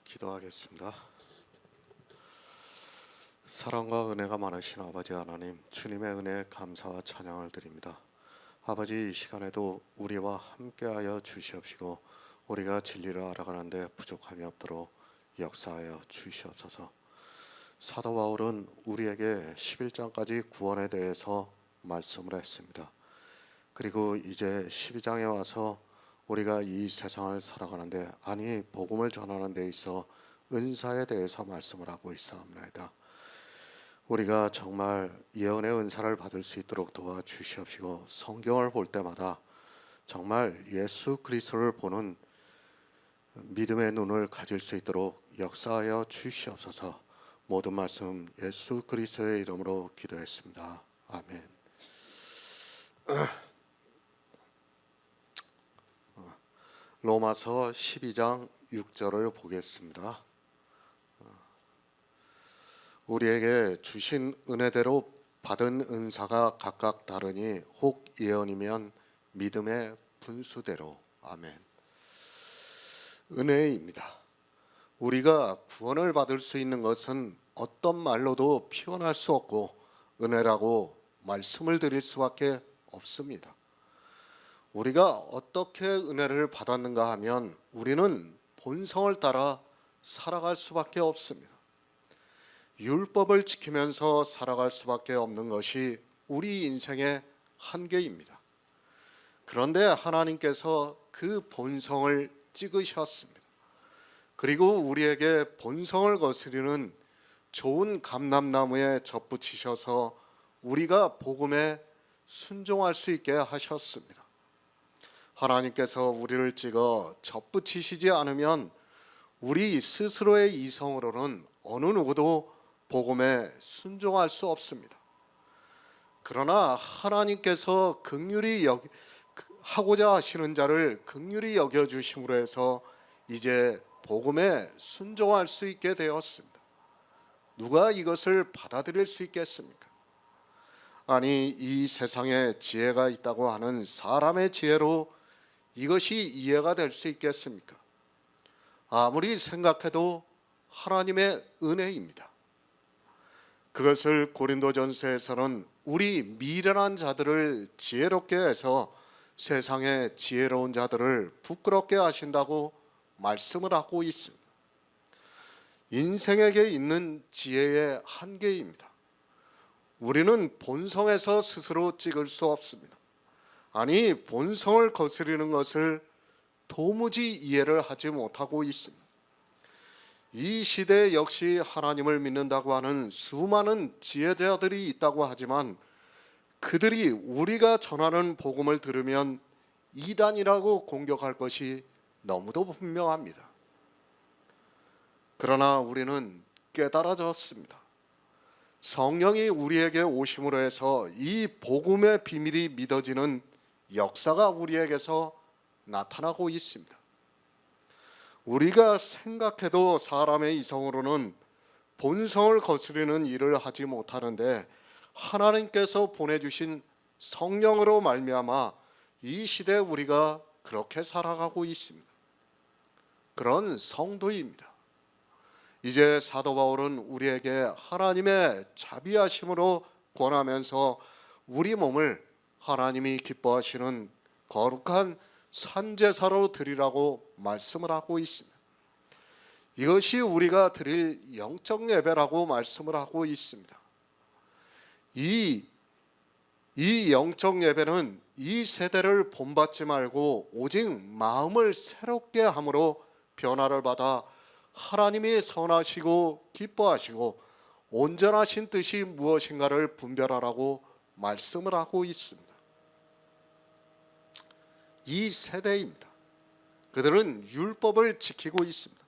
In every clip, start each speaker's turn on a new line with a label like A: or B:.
A: 기도하겠습니다. 사랑과 은혜가 많으신 아버지 하나님, 주님의 은혜에 감사와 찬양을 드립니다. 아버지, 이 시간에도 우리와 함께하여 주시옵시고 우리가 진리를 알아가는데 부족함이 없도록 역사하여 주시옵소서. 사도 바울은 우리에게 11장까지 구원에 대해서 말씀을 했습니다. 그리고 이제 12장에 와서 우리가 이 세상을 살아가는데, 아니 복음을 전하는 데 있어 은사에 대해서 말씀을 하고 있사옵나이다. 우리가 정말 예언의 은사를 받을 수 있도록 도와주시옵시고, 성경을 볼 때마다 정말 예수 그리스도를 보는 믿음의 눈을 가질 수 있도록 역사하여 주시옵소서. 모든 말씀 예수 그리스도의 이름으로 기도했습니다. 아멘. 로마서 12장 6절을 보겠습니다. 우리에게 주신 은혜대로 받은 은사가 각각 다르니 혹 예언이면 믿음의 분수대로. 아멘. 은혜입니다. 우리가 구원을 받을 수 있는 것은 어떤 말로도 표현할 수 없고 은혜라고 말씀을 드릴 수밖에 없습니다. 우리가 어떻게 은혜를 받았는가 하면 우리는 본성을 따라 살아갈 수밖에 없습니다. 율법을 지키면서 살아갈 수밖에 없는 것이 우리 인생의 한계입니다. 그런데 하나님께서 그 본성을 찍으셨습니다. 그리고 우리에게 본성을 거스리는 좋은 감람나무에 접붙이셔서 우리가 복음에 순종할 수 있게 하셨습니다. 하나님께서 우리를 찍어 접붙이시지 않으면 우리 스스로의 이성으로는 어느 누구도 복음에 순종할 수 없습니다. 그러나 하나님께서 긍휼히 하고자 하시는 자를 긍휼히 여겨주심으로 해서 이제 복음에 순종할 수 있게 되었습니다. 누가 이것을 받아들일 수 있겠습니까? 아니, 이 세상에 지혜가 있다고 하는 사람의 지혜로 이것이 이해가 될 수 있겠습니까? 아무리 생각해도 하나님의 은혜입니다. 그것을 고린도전서에서는 우리 미련한 자들을 지혜롭게 해서 세상의 지혜로운 자들을 부끄럽게 하신다고 말씀을 하고 있습니다. 인생에게 있는 지혜의 한계입니다. 우리는 본성에서 스스로 찍을 수 없습니다. 아니, 본성을 거스리는 것을 도무지 이해를 하지 못하고 있습니다. 이 시대 역시 하나님을 믿는다고 하는 수많은 지혜자들이 있다고 하지만 그들이 우리가 전하는 복음을 들으면 이단이라고 공격할 것이 너무도 분명합니다. 그러나 우리는 깨달아졌습니다. 성령이 우리에게 오심으로 해서 이 복음의 비밀이 믿어지는 역사가 우리에게서 나타나고 있습니다. 우리가 생각해도 사람의 이성으로는 본성을 거스르는 일을 하지 못하는데 하나님께서 보내주신 성령으로 말미암아 이 시대에 우리가 그렇게 살아가고 있습니다. 그런 성도입니다. 이제 사도 바울은 우리에게 하나님의 자비하심으로 권하면서 우리 몸을 하나님이 기뻐하시는 거룩한 산제사로 드리라고 말씀을 하고 있습니다. 이것이 우리가 드릴 영적 예배라고 말씀을 하고 있습니다. 이 영적 예배는 이 세대를 본받지 말고 오직 마음을 새롭게 함으로 변화를 받아 하나님이 선하시고 기뻐하시고 온전하신 뜻이 무엇인가를 분별하라고 말씀을 하고 있습니다. 이 세대입니다. 그들은 율법을 지키고 있습니다.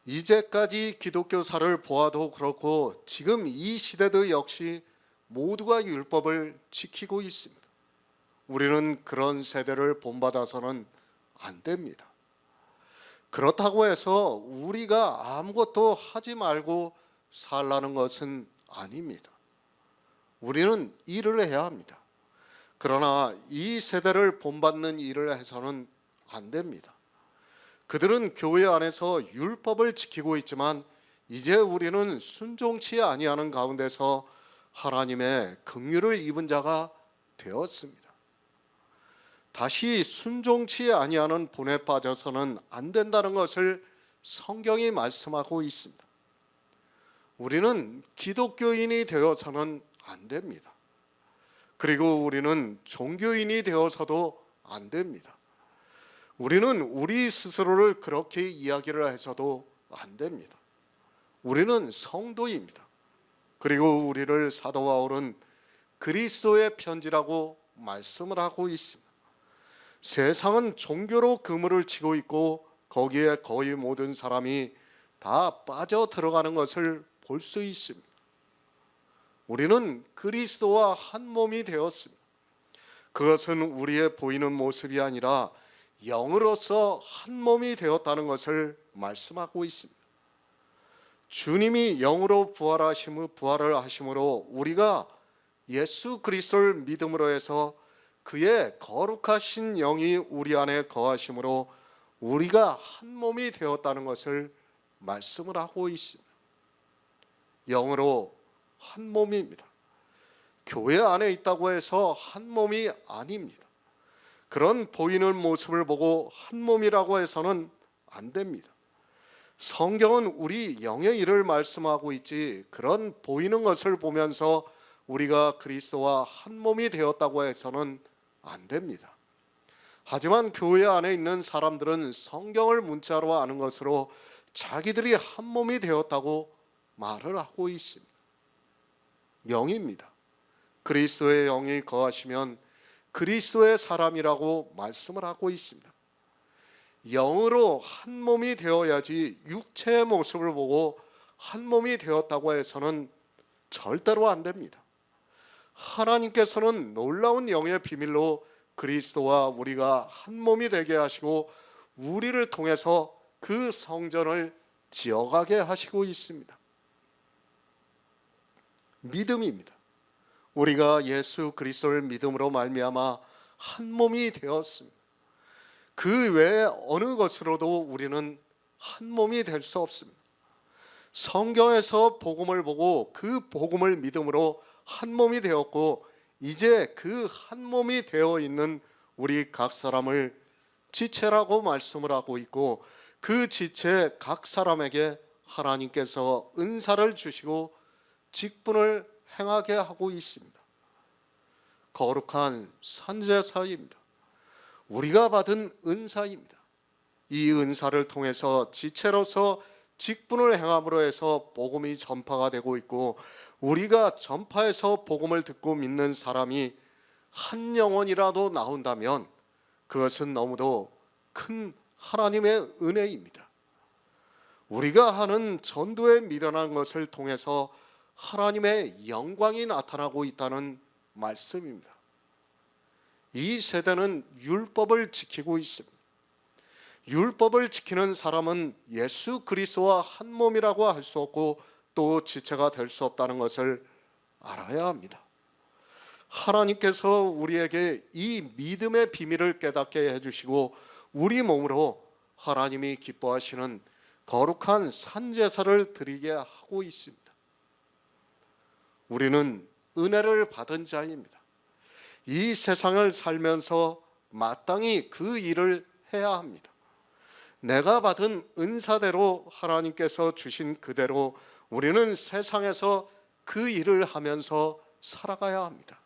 A: 이제까지 기독교사를 보아도 그렇고 지금 이 시대도 역시 모두가 율법을 지키고 있습니다. 우리는 그런 세대를 본받아서는 안 됩니다. 그렇다고 해서 우리가 아무것도 하지 말고 살라는 것은 아닙니다. 우리는 일을 해야 합니다. 그러나 이 세대를 본받는 일을 해서는 안 됩니다. 그들은 교회 안에서 율법을 지키고 있지만 이제 우리는 순종치 아니하는 가운데서 하나님의 긍휼을 입은 자가 되었습니다. 다시 순종치 아니하는 본에 빠져서는 안 된다는 것을 성경이 말씀하고 있습니다. 우리는 기독교인이 되어서는 안 됩니다. 그리고 우리는 종교인이 되어서도 안 됩니다. 우리는 우리 스스로를 그렇게 이야기를 해서도 안 됩니다. 우리는 성도입니다. 그리고 우리를 사도 바울은 그리스도의 편지라고 말씀을 하고 있습니다. 세상은 종교로 그물을 치고 있고 거기에 거의 모든 사람이 다 빠져 들어가는 것을 볼 수 있습니다. 우리는 그리스도와 한 몸이 되었습니다. 그것은 우리의 보이는 모습이 아니라 영으로서 한 몸이 되었다는 것을 말씀하고 있습니다. 주님이 영으로 부활을 하심으로 우리가 예수 그리스도를 믿음으로 해서 그의 거룩하신 영이 우리 안에 거하심으로 우리가 한 몸이 되었다는 것을 말씀을 하고 있습니다. 영으로 한 몸입니다. 교회 안에 있다고 해서 한 몸이 아닙니다. 그런 보이는 모습을 보고 한 몸이라고 해서는 안 됩니다. 성경은 우리 영의 일을 말씀하고 있지 그런 보이는 것을 보면서 우리가 그리스도와 한 몸이 되었다고 해서는 안 됩니다. 하지만 교회 안에 있는 사람들은 성경을 문자로 아는 것으로 자기들이 한 몸이 되었다고 말을 하고 있습니다. 영입니다. 그리스도의 영이 거하시면 그리스도의 사람이라고 말씀을 하고 있습니다. 영으로 한 몸이 되어야지 육체의 모습을 보고 한 몸이 되었다고 해서는 절대로 안 됩니다. 하나님께서는 놀라운 영의 비밀로 그리스도와 우리가 한 몸이 되게 하시고 우리를 통해서 그 성전을 지어가게 하시고 있습니다. 믿음입니다. 우리가 예수 그리스도를 믿음으로 말미암아 한 몸이 되었습니다. 그 외에 어느 것으로도 우리는 한 몸이 될 수 없습니다. 성경에서 복음을 보고 그 복음을 믿음으로 한 몸이 되었고 이제 그 한 몸이 되어 있는 우리 각 사람을 지체라고 말씀을 하고 있고 그 지체 각 사람에게 하나님께서 은사를 주시고 직분을 행하게 하고 있습니다. 거룩한 산제사입니다. 우리가 받은 은사입니다. 이 은사를 통해서 지체로서 직분을 행함으로 해서 복음이 전파가 되고 있고 우리가 전파해서 복음을 듣고 믿는 사람이 한 영혼이라도 나온다면 그것은 너무도 큰 하나님의 은혜입니다. 우리가 하는 전도에 미련한 것을 통해서 하나님의 영광이 나타나고 있다는 말씀입니다. 이 세대는 율법을 지키고 있습니다. 율법을 지키는 사람은 예수 그리스도와 한 몸이라고 할 수 없고 또 지체가 될 수 없다는 것을 알아야 합니다. 하나님께서 우리에게 이 믿음의 비밀을 깨닫게 해주시고 우리 몸으로 하나님이 기뻐하시는 거룩한 산제사를 드리게 하고 있습니다. 우리는 은혜를 받은 자입니다. 이 세상을 살면서 마땅히 그 일을 해야 합니다. 내가 받은 은사대로 하나님께서 주신 그대로 우리는 세상에서 그 일을 하면서 살아가야 합니다.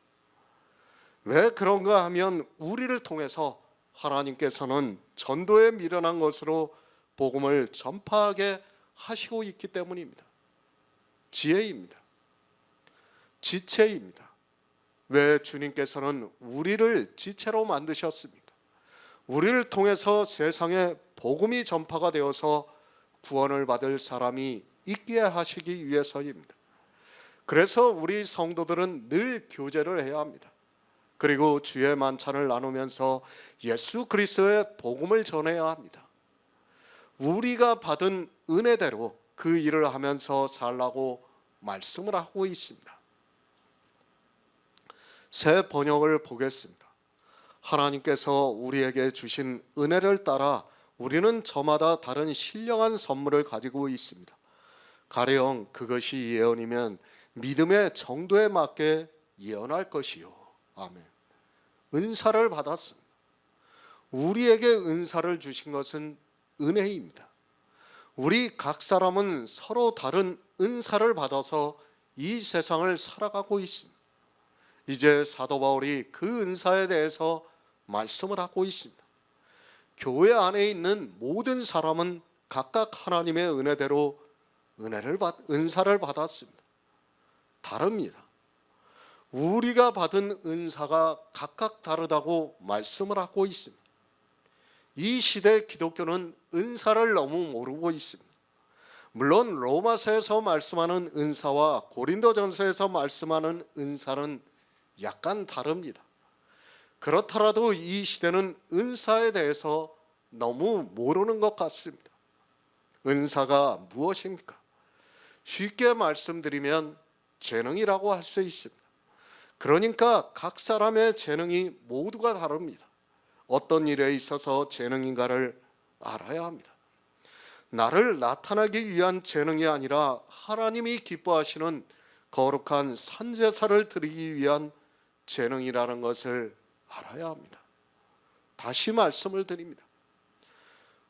A: 왜 그런가 하면 우리를 통해서 하나님께서는 전도에 미련한 것으로 복음을 전파하게 하시고 있기 때문입니다. 지혜입니다. 지체입니다. 왜 주님께서는 우리를 지체로 만드셨습니까? 우리를 통해서 세상에 복음이 전파가 되어서 구원을 받을 사람이 있게 하시기 위해서입니다. 그래서 우리 성도들은 늘 교제를 해야 합니다. 그리고 주의 만찬을 나누면서 예수 그리스도의 복음을 전해야 합니다. 우리가 받은 은혜대로 그 일을 하면서 살라고 말씀을 하고 있습니다. 새 번역을 보겠습니다. 하나님께서 우리에게 주신 은혜를 따라 우리는 저마다 다른 신령한 선물을 가지고 있습니다. 가령 그것이 예언이면 믿음의 정도에 맞게 예언할 것이요. 아멘. 은사를 받았습니다. 우리에게 은사를 주신 것은 은혜입니다. 우리 각 사람은 서로 다른 은사를 받아서 이 세상을 살아가고 있습니다. 이제 사도 바울이 그 은사에 대해서 말씀을 하고 있습니다. 교회 안에 있는 모든 사람은 각각 하나님의 은혜대로 은사를 받았습니다. 다릅니다. 우리가 받은 은사가 각각 다르다고 말씀을 하고 있습니다. 이 시대 기독교는 은사를 너무 모르고 있습니다. 물론 로마서에서 말씀하는 은사와 고린도전서에서 말씀하는 은사는 약간 다릅니다. 그렇더라도 이 시대는 은사에 대해서 너무 모르는 것 같습니다. 은사가 무엇입니까? 쉽게 말씀드리면 재능이라고 할 수 있습니다. 그러니까 각 사람의 재능이 모두가 다릅니다. 어떤 일에 있어서 재능인가를 알아야 합니다. 나를 나타나기 위한 재능이 아니라 하나님이 기뻐하시는 거룩한 산제사를 드리기 위한 재능이라는 것을 알아야 합니다. 다시 말씀을 드립니다.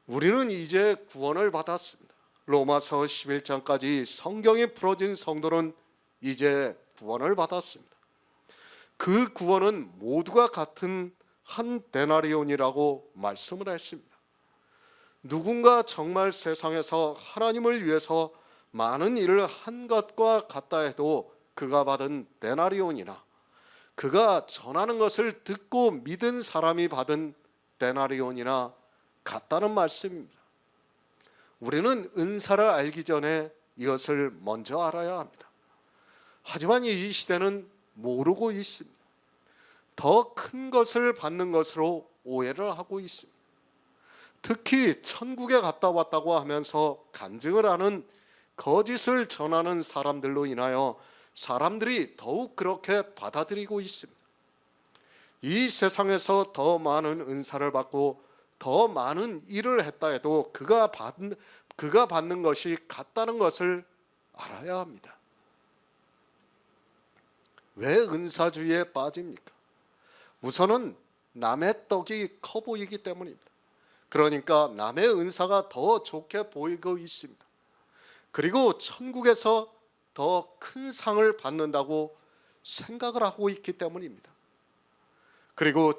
A: 우리는 이제 구원을 받았습니다. 로마서 11장까지 성경이 풀어진 성도는 이제 구원을 받았습니다. 그 구원은 모두가 같은 한 데나리온이라고 말씀을 했습니다. 누군가 정말 세상에서 하나님을 위해서 많은 일을 한 것과 같다 해도 그가 받은 데나리온이나 그가 전하는 것을 듣고 믿은 사람이 받은 데나리온이나 같다는 말씀입니다. 우리는 은사를 알기 전에 이것을 먼저 알아야 합니다. 하지만 이 시대는 모르고 있습니다. 더 큰 것을 받는 것으로 오해를 하고 있습니다. 특히 천국에 갔다 왔다고 하면서 간증을 하는 거짓을 전하는 사람들로 인하여 사람들이 더욱 그렇게 받아들이고 있습니다. 이 세상에서 더 많은 은사를 받고 더 많은 일을 했다 해도 그가 받는 것이 같다는 것을 알아야 합니다. 왜 은사주의에 빠집니까? 우선은 남의 떡이 커 보이기 때문입니다. 그러니까 남의 은사가 더 좋게 보이고 있습니다. 그리고 천국에서 더 큰 상을 받는다고 생각을 하고 있기 때문입니다. 그리고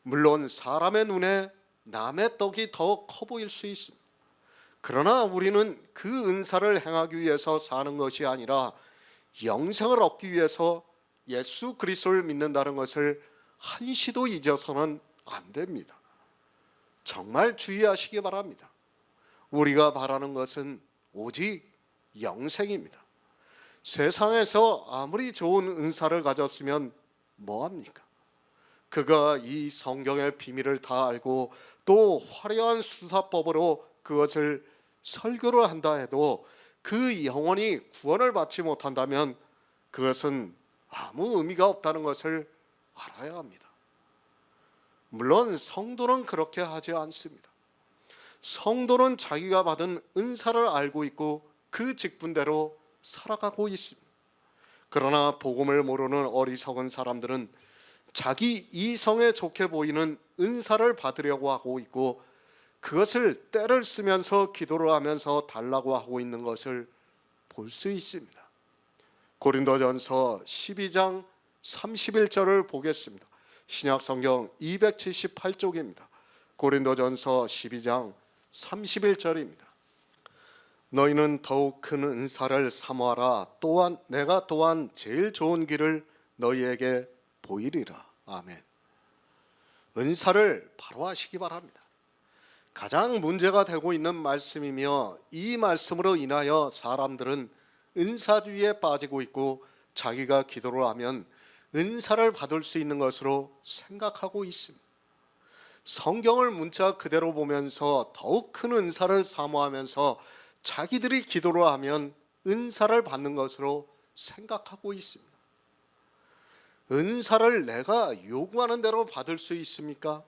A: 물론 사람의 눈에 남의 떡이 더 커 보일 수 있습니다. 그러나 우리는 그 은사를 행하기 위해서 사는 것이 아니라 영생을 얻기 위해서 예수 그리스도를 믿는다는 것을 한시도 잊어서는 안 됩니다. 정말 주의하시기 바랍니다. 우리가 바라는 것은 오직 영생입니다. 세상에서 아무리 좋은 은사를 가졌으면 뭐합니까? 그가 이 성경의 비밀을 다 알고 또 화려한 수사법으로 그것을 설교를 한다 해도 그 영혼이 구원을 받지 못한다면 그것은 아무 의미가 없다는 것을 알아야 합니다. 물론 성도는 그렇게 하지 않습니다. 성도는 자기가 받은 은사를 알고 있고 그 직분대로 살아가고 있습니다. 그러나 복음을 모르는 어리석은 사람들은 자기 이성에 좋게 보이는 은사를 받으려고 하고 있고 그것을 때를 쓰면서 기도를 하면서 달라고 하고 있는 것을 볼 수 있습니다. 고린도전서 12장 31절을 보겠습니다. 신약성경 278쪽입니다. 고린도전서 12장 31절입니다. 너희는 더욱 큰 은사를 사모하라. 또한 내가 또한 제일 좋은 길을 너희에게 보이리라. 아멘. 은사를 바로 하시기 바랍니다. 가장 문제가 되고 있는 말씀이며 이 말씀으로 인하여 사람들은 은사주의에 빠지고 있고 자기가 기도를 하면 은사를 받을 수 있는 것으로 생각하고 있습니다. 성경을 문자 그대로 보면서 더욱 큰 은사를 사모하면서 자기들이 기도를 하면 은사를 받는 것으로 생각하고 있습니다. 은사를 내가 요구하는 대로 받을 수 있습니까?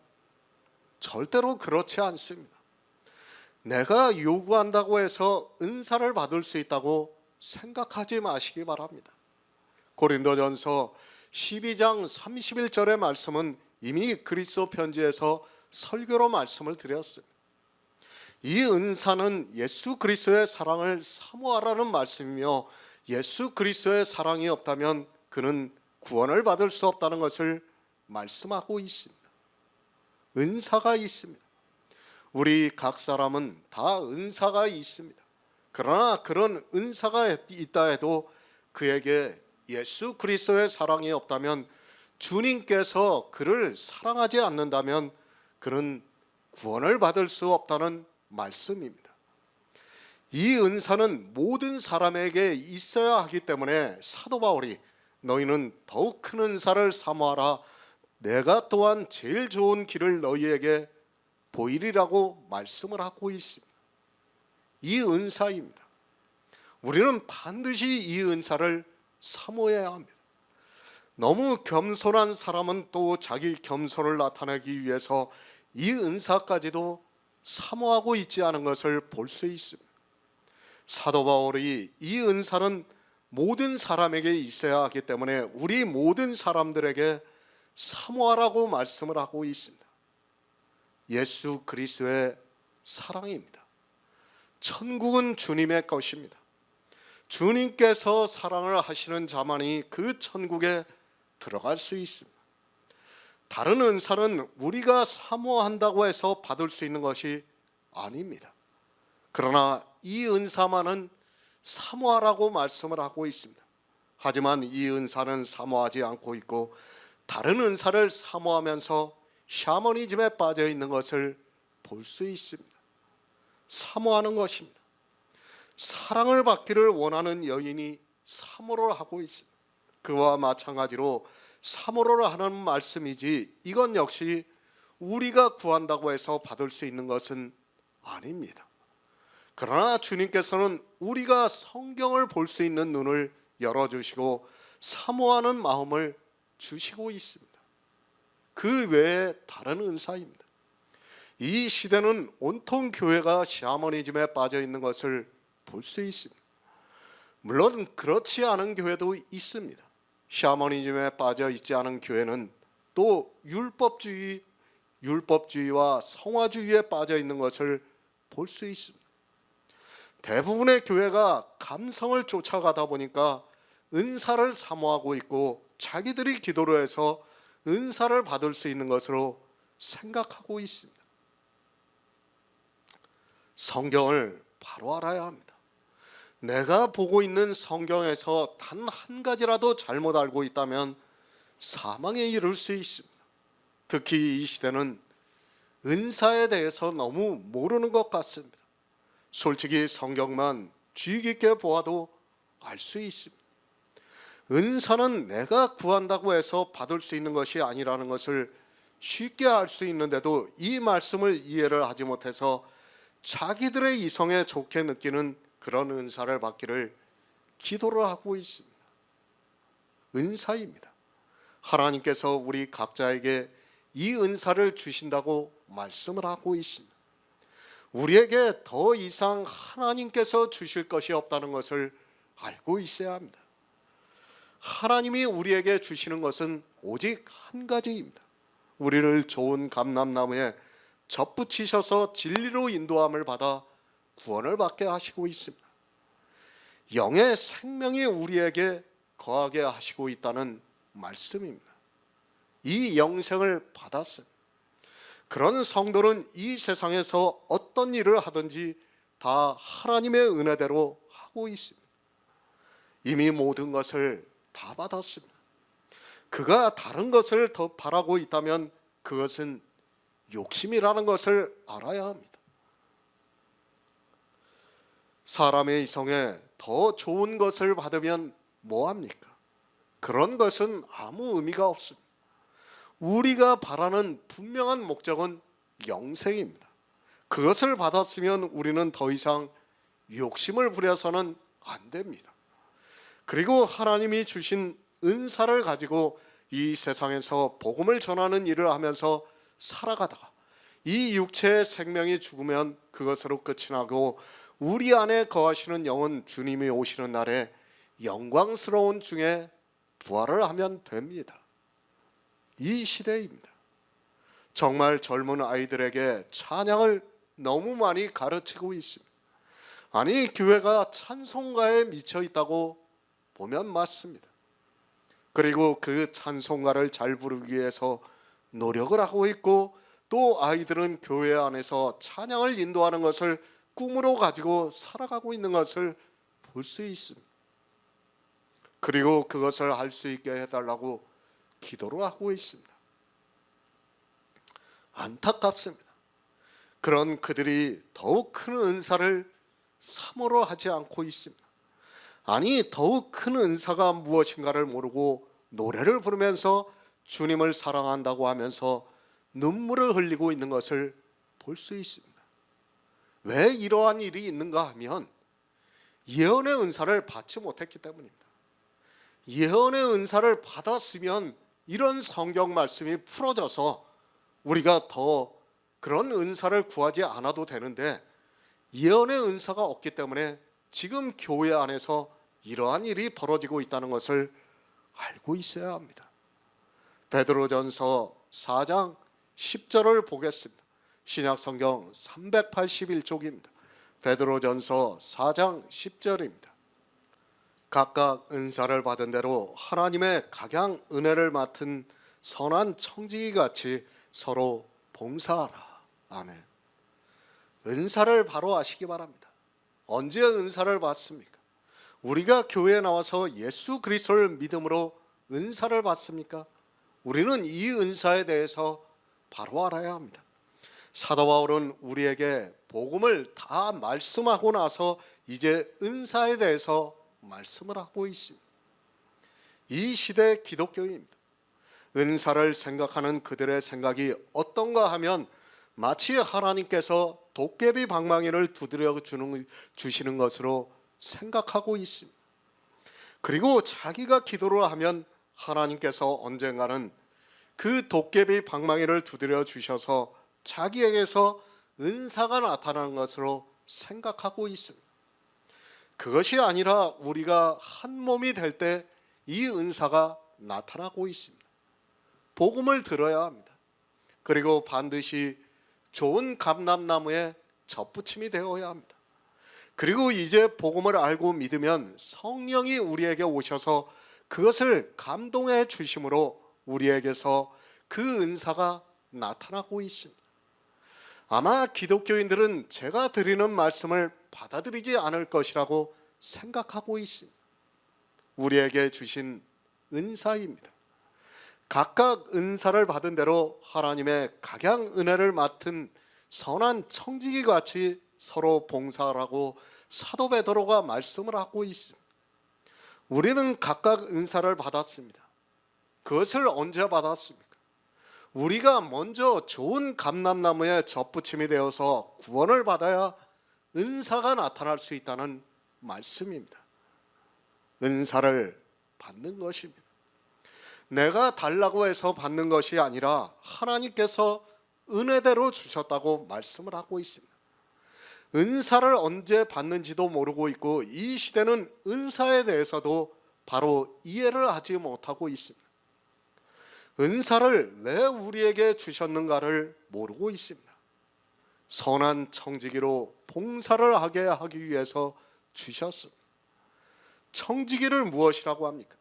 A: 절대로 그렇지 않습니다. 내가 요구한다고 해서 은사를 받을 수 있다고 생각하지 마시기 바랍니다. 고린도전서 12장 31절의 말씀은 이미 그리스도 편지에서 설교로 말씀을 드렸습니다. 이 은사는 예수 그리스도의 사랑을 사모하라는 말씀이며, 예수 그리스도의 사랑이 없다면 그는 구원을 받을 수 없다는 것을 말씀하고 있습니다. 은사가 있습니다. 우리 각 사람은 다 은사가 있습니다. 그러나 그런 은사가 있다 해도 그에게 예수 그리스도의 사랑이 없다면, 주님께서 그를 사랑하지 않는다면 그는 구원을 받을 수 없다는 말씀입니다. 이 은사는 모든 사람에게 있어야 하기 때문에 사도 바울이 너희는 더욱 큰 은사를 사모하라, 내가 또한 제일 좋은 길을 너희에게 보이리라고 말씀을 하고 있습니다. 이 은사입니다. 우리는 반드시 이 은사를 사모해야 합니다. 너무 겸손한 사람은 또 자기 겸손을 나타내기 위해서 이 은사까지도 사모하고 있지 않은 것을 볼 수 있습니다. 사도 바울이 이 은사는 모든 사람에게 있어야 하기 때문에 우리 모든 사람들에게 사모하라고 말씀을 하고 있습니다. 예수 그리스도의 사랑입니다. 천국은 주님의 것입니다. 주님께서 사랑을 하시는 자만이 그 천국에 들어갈 수 있습니다. 다른 은사는 우리가 사모한다고 해서 받을 수 있는 것이 아닙니다. 그러나 이 은사만은 사모하라고 말씀을 하고 있습니다. 하지만 이 은사는 사모하지 않고 있고 다른 은사를 사모하면서 샤머니즘에 빠져 있는 것을 볼 수 있습니다. 사모하는 것입니다. 사랑을 받기를 원하는 여인이 사모를 하고 있습니다. 그와 마찬가지로 사모를 하는 말씀이지, 이건 역시 우리가 구한다고 해서 받을 수 있는 것은 아닙니다. 그러나 주님께서는 우리가 성경을 볼 수 있는 눈을 열어주시고 사모하는 마음을 주시고 있습니다. 그 외에 다른 은사입니다. 이 시대는 온통 교회가 샤머니즘에 빠져 있는 것을 볼 수 있습니다. 물론 그렇지 않은 교회도 있습니다. 샤머니즘에 빠져 있지 않은 교회는 또 율법주의와 성화주의에 빠져 있는 것을 볼 수 있습니다. 대부분의 교회가 감성을 쫓아가다 보니까 은사를 사모하고 있고 자기들이 기도를 해서 은사를 받을 수 있는 것으로 생각하고 있습니다. 성경을 바로 알아야 합니다. 내가 보고 있는 성경에서 단 한 가지라도 잘못 알고 있다면 사망에 이를 수 있습니다. 특히 이 시대는 은사에 대해서 너무 모르는 것 같습니다. 솔직히 성경만 주의 깊게 보아도 알 수 있습니다. 은사는 내가 구한다고 해서 받을 수 있는 것이 아니라는 것을 쉽게 알 수 있는데도 이 말씀을 이해를 하지 못해서 자기들의 이성에 좋게 느끼는 그런 은사를 받기를 기도를 하고 있습니다. 은사입니다. 하나님께서 우리 각자에게 이 은사를 주신다고 말씀을 하고 있습니다. 우리에게 더 이상 하나님께서 주실 것이 없다는 것을 알고 있어야 합니다. 하나님이 우리에게 주시는 것은 오직 한 가지입니다. 우리를 좋은 감람나무에 접붙이셔서 진리로 인도함을 받아 구원을 받게 하시고 있습니다. 영의 생명이 우리에게 거하게 하시고 있다는 말씀입니다. 이 영생을 받았어요. 그런 성도는 이 세상에서 어떤 일을 하든지 다 하나님의 은혜대로 하고 있습니다. 이미 모든 것을 다 받았습니다. 그가 다른 것을 더 바라고 있다면 그것은 욕심이라는 것을 알아야 합니다. 사람의 이성에 더 좋은 것을 받으면 뭐합니까? 그런 것은 아무 의미가 없습니다. 우리가 바라는 분명한 목적은 영생입니다. 그것을 받았으면 우리는 더 이상 욕심을 부려서는 안 됩니다. 그리고 하나님이 주신 은사를 가지고 이 세상에서 복음을 전하는 일을 하면서 살아가다가 이 육체의 생명이 죽으면 그것으로 끝이 나고 우리 안에 거하시는 영은 주님이 오시는 날에 영광스러운 중에 부활을 하면 됩니다. 이 시대입니다. 정말 젊은 아이들에게 찬양을 너무 많이 가르치고 있습니다. 아니, 교회가 찬송가에 미쳐 있다고 보면 맞습니다. 그리고 그 찬송가를 잘 부르기 위해서 노력을 하고 있고, 또 아이들은 교회 안에서 찬양을 인도하는 것을 꿈으로 가지고 살아가고 있는 것을 볼 수 있습니다. 그리고 그것을 할 수 있게 해달라고 기도를 하고 있습니다. 안타깝습니다. 그런 그들이 더욱 큰 은사를 사모로 하지 않고 있습니다. 아니, 더욱 큰 은사가 무엇인가를 모르고 노래를 부르면서 주님을 사랑한다고 하면서 눈물을 흘리고 있는 것을 볼 수 있습니다. 왜 이러한 일이 있는가 하면 예언의 은사를 받지 못했기 때문입니다. 예언의 은사를 받았으면 이런 성경 말씀이 풀어져서 우리가 더 그런 은사를 구하지 않아도 되는데, 예언의 은사가 없기 때문에 지금 교회 안에서 이러한 일이 벌어지고 있다는 것을 알고 있어야 합니다. 베드로전서 4장 10절을 보겠습니다. 신약성경 381쪽입니다. 베드로전서 4장 10절입니다. 각각 은사를 받은 대로 하나님의 각양 은혜를 맡은 선한 청지기 같이 서로 봉사하라. 아멘. 은사를 바로 아시기 바랍니다. 언제 은사를 받습니까? 우리가 교회에 나와서 예수 그리스도를 믿음으로 은사를 받습니까? 우리는 이 은사에 대해서 바로 알아야 합니다. 사도 바울은 우리에게 복음을 다 말씀하고 나서 이제 은사에 대해서 말씀을 하고 있습니다. 이 시대 기독교입니다. 은사를 생각하는 그들의 생각이 어떤가 하면 마치 하나님께서 도깨비 방망이를 두드려 주시는 것으로 생각하고 있습니다. 그리고 자기가 기도를 하면 하나님께서 언젠가는 그 도깨비 방망이를 두드려 주셔서 자기에게서 은사가 나타나는 것으로 생각하고 있습니다. 그것이 아니라 우리가 한 몸이 될 때 이 은사가 나타나고 있습니다. 복음을 들어야 합니다. 그리고 반드시 좋은 감람나무에 접붙임이 되어야 합니다. 그리고 이제 복음을 알고 믿으면 성령이 우리에게 오셔서 그것을 감동해 주심으로 우리에게서 그 은사가 나타나고 있습니다. 아마 기독교인들은 제가 드리는 말씀을 받아들이지 않을 것이라고 생각하고 있습니다. 우리에게 주신 은사입니다. 각각 은사를 받은 대로 하나님의 각양 은혜를 맡은 선한 청지기 같이 서로 봉사하라고 사도 베드로가 말씀을 하고 있습니다. 우리는 각각 은사를 받았습니다. 그것을 언제 받았습니까? 우리가 먼저 좋은 감람나무에 접붙임이 되어서 구원을 받아야 은사가 나타날 수 있다는 말씀입니다. 은사를 받는 것입니다. 내가 달라고 해서 받는 것이 아니라 하나님께서 은혜대로 주셨다고 말씀을 하고 있습니다. 은사를 언제 받는지도 모르고 있고, 이 시대는 은사에 대해서도 바로 이해를 하지 못하고 있습니다. 은사를 왜 우리에게 주셨는가를 모르고 있습니다. 선한 청지기로 봉사를 하게 하기 위해서 주셨습니다. 청지기를 무엇이라고 합니까?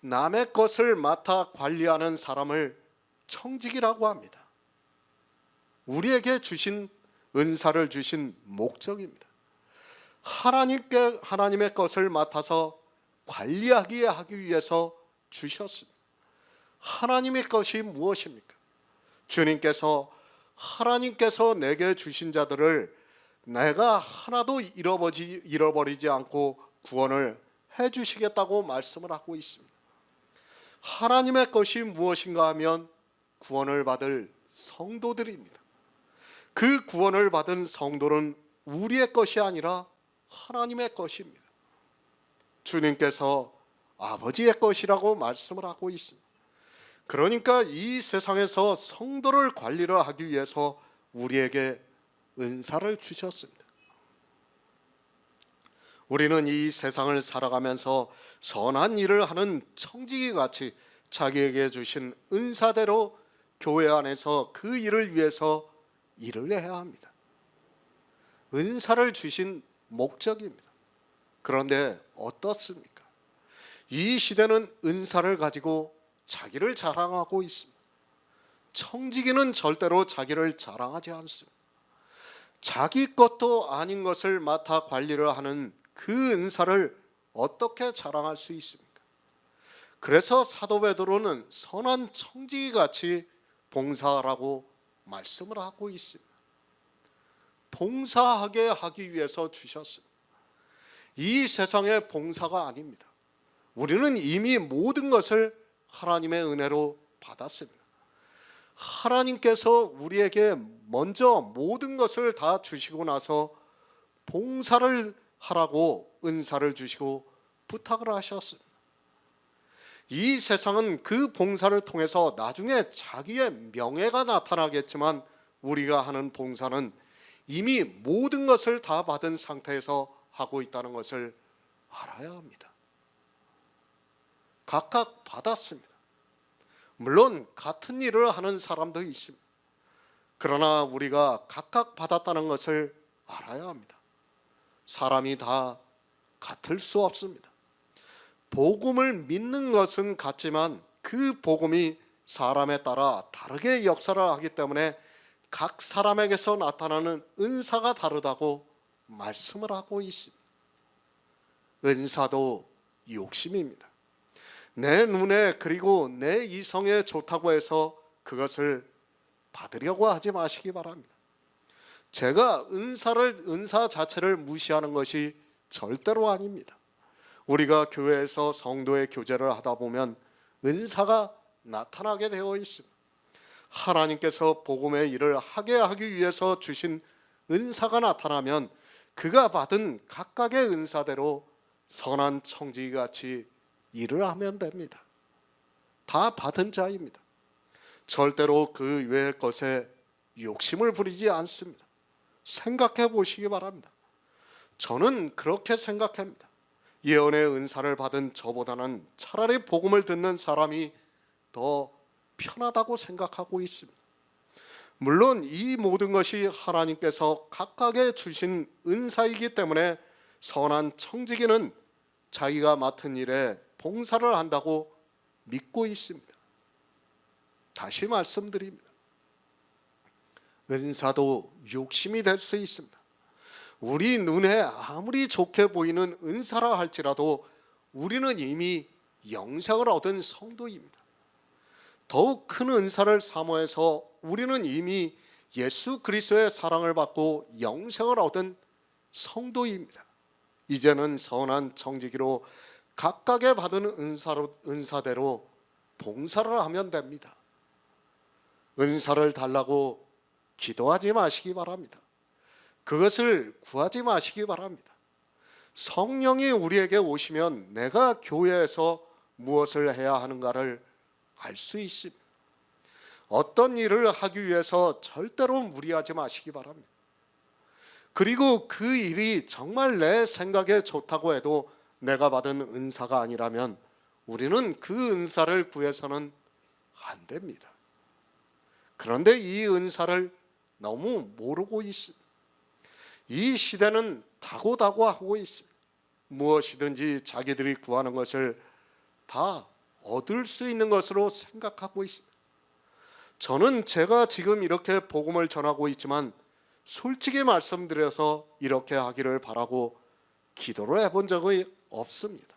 A: 남의 것을 맡아 관리하는 사람을 청지기라고 합니다. 우리에게 주신 은사를 주신 목적입니다. 하나님의 것을 맡아서 관리하게 하기 위해서 주셨습니다. 하나님의 것이 무엇입니까? 하나님께서 내게 주신 자들을 내가 하나도 잃어버리지 않고 구원을 해주시겠다고 말씀을 하고 있습니다. 하나님의 것이 무엇인가 하면 구원을 받을 성도들입니다. 그 구원을 받은 성도는 우리의 것이 아니라 하나님의 것입니다. 주님께서 아버지의 것이라고 말씀을 하고 있습니다. 그러니까 이 세상에서 성도를 관리를 하기 위해서 우리에게 은사를 주셨습니다. 우리는 이 세상을 살아가면서 선한 일을 하는 청지기 같이 자기에게 주신 은사대로 교회 안에서 그 일을 위해서 일을 해야 합니다. 은사를 주신 목적입니다. 그런데 어떻습니까? 이 시대는 은사를 가지고 자기를 자랑하고 있습니다. 청지기는 절대로 자기를 자랑하지 않습니다. 자기 것도 아닌 것을 맡아 관리를 하는 그 은사를 어떻게 자랑할 수 있습니까? 그래서 사도 베드로는 선한 청지기같이 봉사하라고 말씀을 하고 있습니다. 봉사하게 하기 위해서 주셨습니다. 이 세상의 봉사가 아닙니다. 우리는 이미 모든 것을 하나님의 은혜로 받았습니다. 하나님께서 우리에게 먼저 모든 것을 다 주시고 나서 봉사를 하라고 은사를 주시고 부탁을 하셨습니다. 이 세상은 그 봉사를 통해서 나중에 자기의 명예가 나타나겠지만 우리가 하는 봉사는 이미 모든 것을 다 받은 상태에서 하고 있다는 것을 알아야 합니다. 각각 받았습니다. 물론 같은 일을 하는 사람도 있습니다. 그러나 우리가 각각 받았다는 것을 알아야 합니다. 사람이 다 같을 수 없습니다. 복음을 믿는 것은 같지만 그 복음이 사람에 따라 다르게 역사를 하기 때문에 각 사람에게서 나타나는 은사가 다르다고 말씀을 하고 있습니다. 은사도 욕심입니다. 내 눈에 그리고 내 이성에 좋다고 해서 그것을 받으려고 하지 마시기 바랍니다. 제가 은사 자체를 무시하는 것이 절대로 아닙니다. 우리가 교회에서 성도의 교제를 하다 보면 은사가 나타나게 되어 있습니다. 하나님께서 복음의 일을 하게 하기 위해서 주신 은사가 나타나면 그가 받은 각각의 은사대로 선한 청지기같이 일을 하면 됩니다. 다 받은 자입니다. 절대로 그 외의 것에 욕심을 부리지 않습니다. 생각해 보시기 바랍니다. 저는 그렇게 생각합니다. 예언의 은사를 받은 저보다는 차라리 복음을 듣는 사람이 더 편하다고 생각하고 있습니다. 물론 이 모든 것이 하나님께서 각각의 주신 은사이기 때문에 선한 청지기는 자기가 맡은 일에 봉사를 한다고 믿고 있습니다. 다시 말씀드립니다. 은사도 욕심이 될 수 있습니다. 우리 눈에 아무리 좋게 보이는 은사라 할지라도 우리는 이미 영생을 얻은 성도입니다. 더욱 큰 은사를 사모해서 우리는 이미 예수 그리스도의 사랑을 받고 영생을 얻은 성도입니다. 이제는 선한 청지기로 각각의 받은 은사대로 봉사를 하면 됩니다. 은사를 달라고 기도하지 마시기 바랍니다. 그것을 구하지 마시기 바랍니다. 성령이 우리에게 오시면 내가 교회에서 무엇을 해야 하는가를 알 수 있습니다. 어떤 일을 하기 위해서 절대로 무리하지 마시기 바랍니다. 그리고 그 일이 정말 내 생각에 좋다고 해도 내가 받은 은사가 아니라면 우리는 그 은사를 구해서는 안 됩니다. 그런데 이 은사를 너무 모르고 있습니다. 이 시대는 다고다고하고 있습니다. 무엇이든지 자기들이 구하는 것을 다 얻을 수 있는 것으로 생각하고 있습니다. 저는 제가 지금 이렇게 복음을 전하고 있지만 솔직히 말씀드려서 이렇게 하기를 바라고 기도를 해본 적이 없습니다.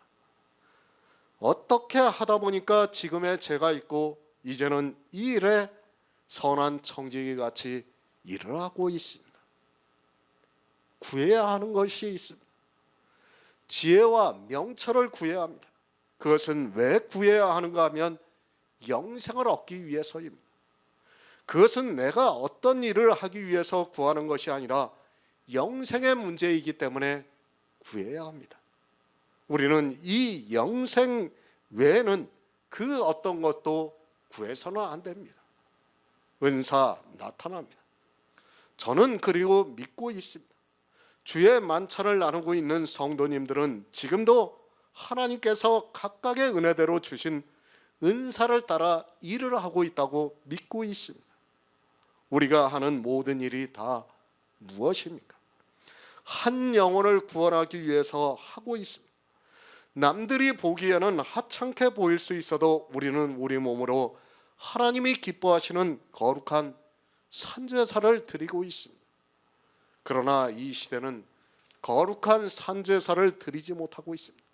A: 어떻게 하다 보니까 지금의 제가 있고 이제는 이 일에 선한 청지기 같이 일을 하고 있습니다. 구해야 하는 것이 있습니다. 지혜와 명철을 구해야 합니다. 그것은 왜 구해야 하는가 하면 영생을 얻기 위해서입니다. 그것은 내가 어떤 일을 하기 위해서 구하는 것이 아니라 영생의 문제이기 때문에 구해야 합니다. 우리는 이 영생 외에는 그 어떤 것도 구해서는 안 됩니다. 은사 나타납니다. 저는 그리고 믿고 있습니다. 주의 만찬을 나누고 있는 성도님들은 지금도 하나님께서 각각의 은혜대로 주신 은사를 따라 일을 하고 있다고 믿고 있습니다. 우리가 하는 모든 일이 다 무엇입니까? 한 영혼을 구원하기 위해서 하고 있습니다. 남들이 보기에는 하찮게 보일 수 있어도 우리는 우리 몸으로 하나님이 기뻐하시는 거룩한 산제사를 드리고 있습니다. 그러나 이 시대는 거룩한 산제사를 드리지 못하고 있습니다.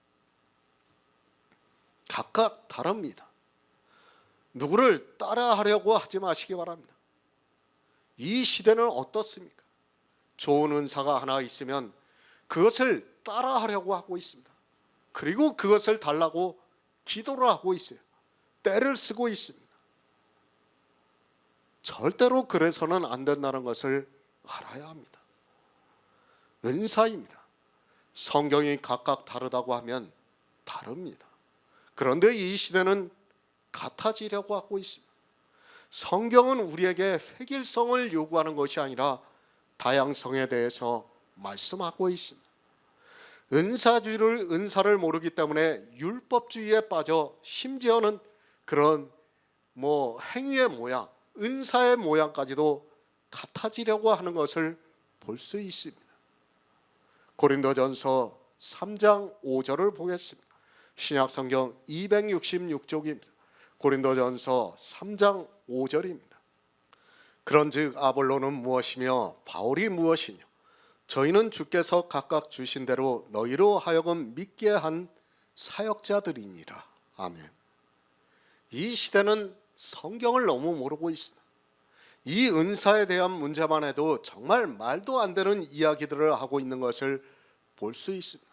A: 각각 다릅니다. 누구를 따라하려고 하지 마시기 바랍니다. 이 시대는 어떻습니까? 좋은 은사가 하나 있으면 그것을 따라하려고 하고 있습니다. 그리고 그것을 달라고 기도를 하고 있어요. 때를 쓰고 있습니다. 절대로 그래서는 안 된다는 것을 알아야 합니다. 은사입니다. 성경이 각각 다르다고 하면 다릅니다. 그런데 이 시대는 같아지려고 하고 있습니다. 성경은 우리에게 획일성을 요구하는 것이 아니라 다양성에 대해서 말씀하고 있습니다. 은사를 모르기 때문에 율법주의에 빠져 심지어는 그런 행위의 모양, 은사의 모양까지도 같아지려고 하는 것을 볼 수 있습니다. 고린도전서 3장 5절을 보겠습니다. 신약성경 266쪽입니다. 고린도전서 3장 5절입니다. 그런즉 아볼로는 무엇이며 바울이 무엇이뇨? 저희는 주께서 각각 주신 대로 너희로 하여금 믿게 한 사역자들이니라. 아멘. 이 시대는 성경을 너무 모르고 있습니다. 이 은사에 대한 문제만 해도 정말 말도 안 되는 이야기들을 하고 있는 것을 볼 수 있습니다.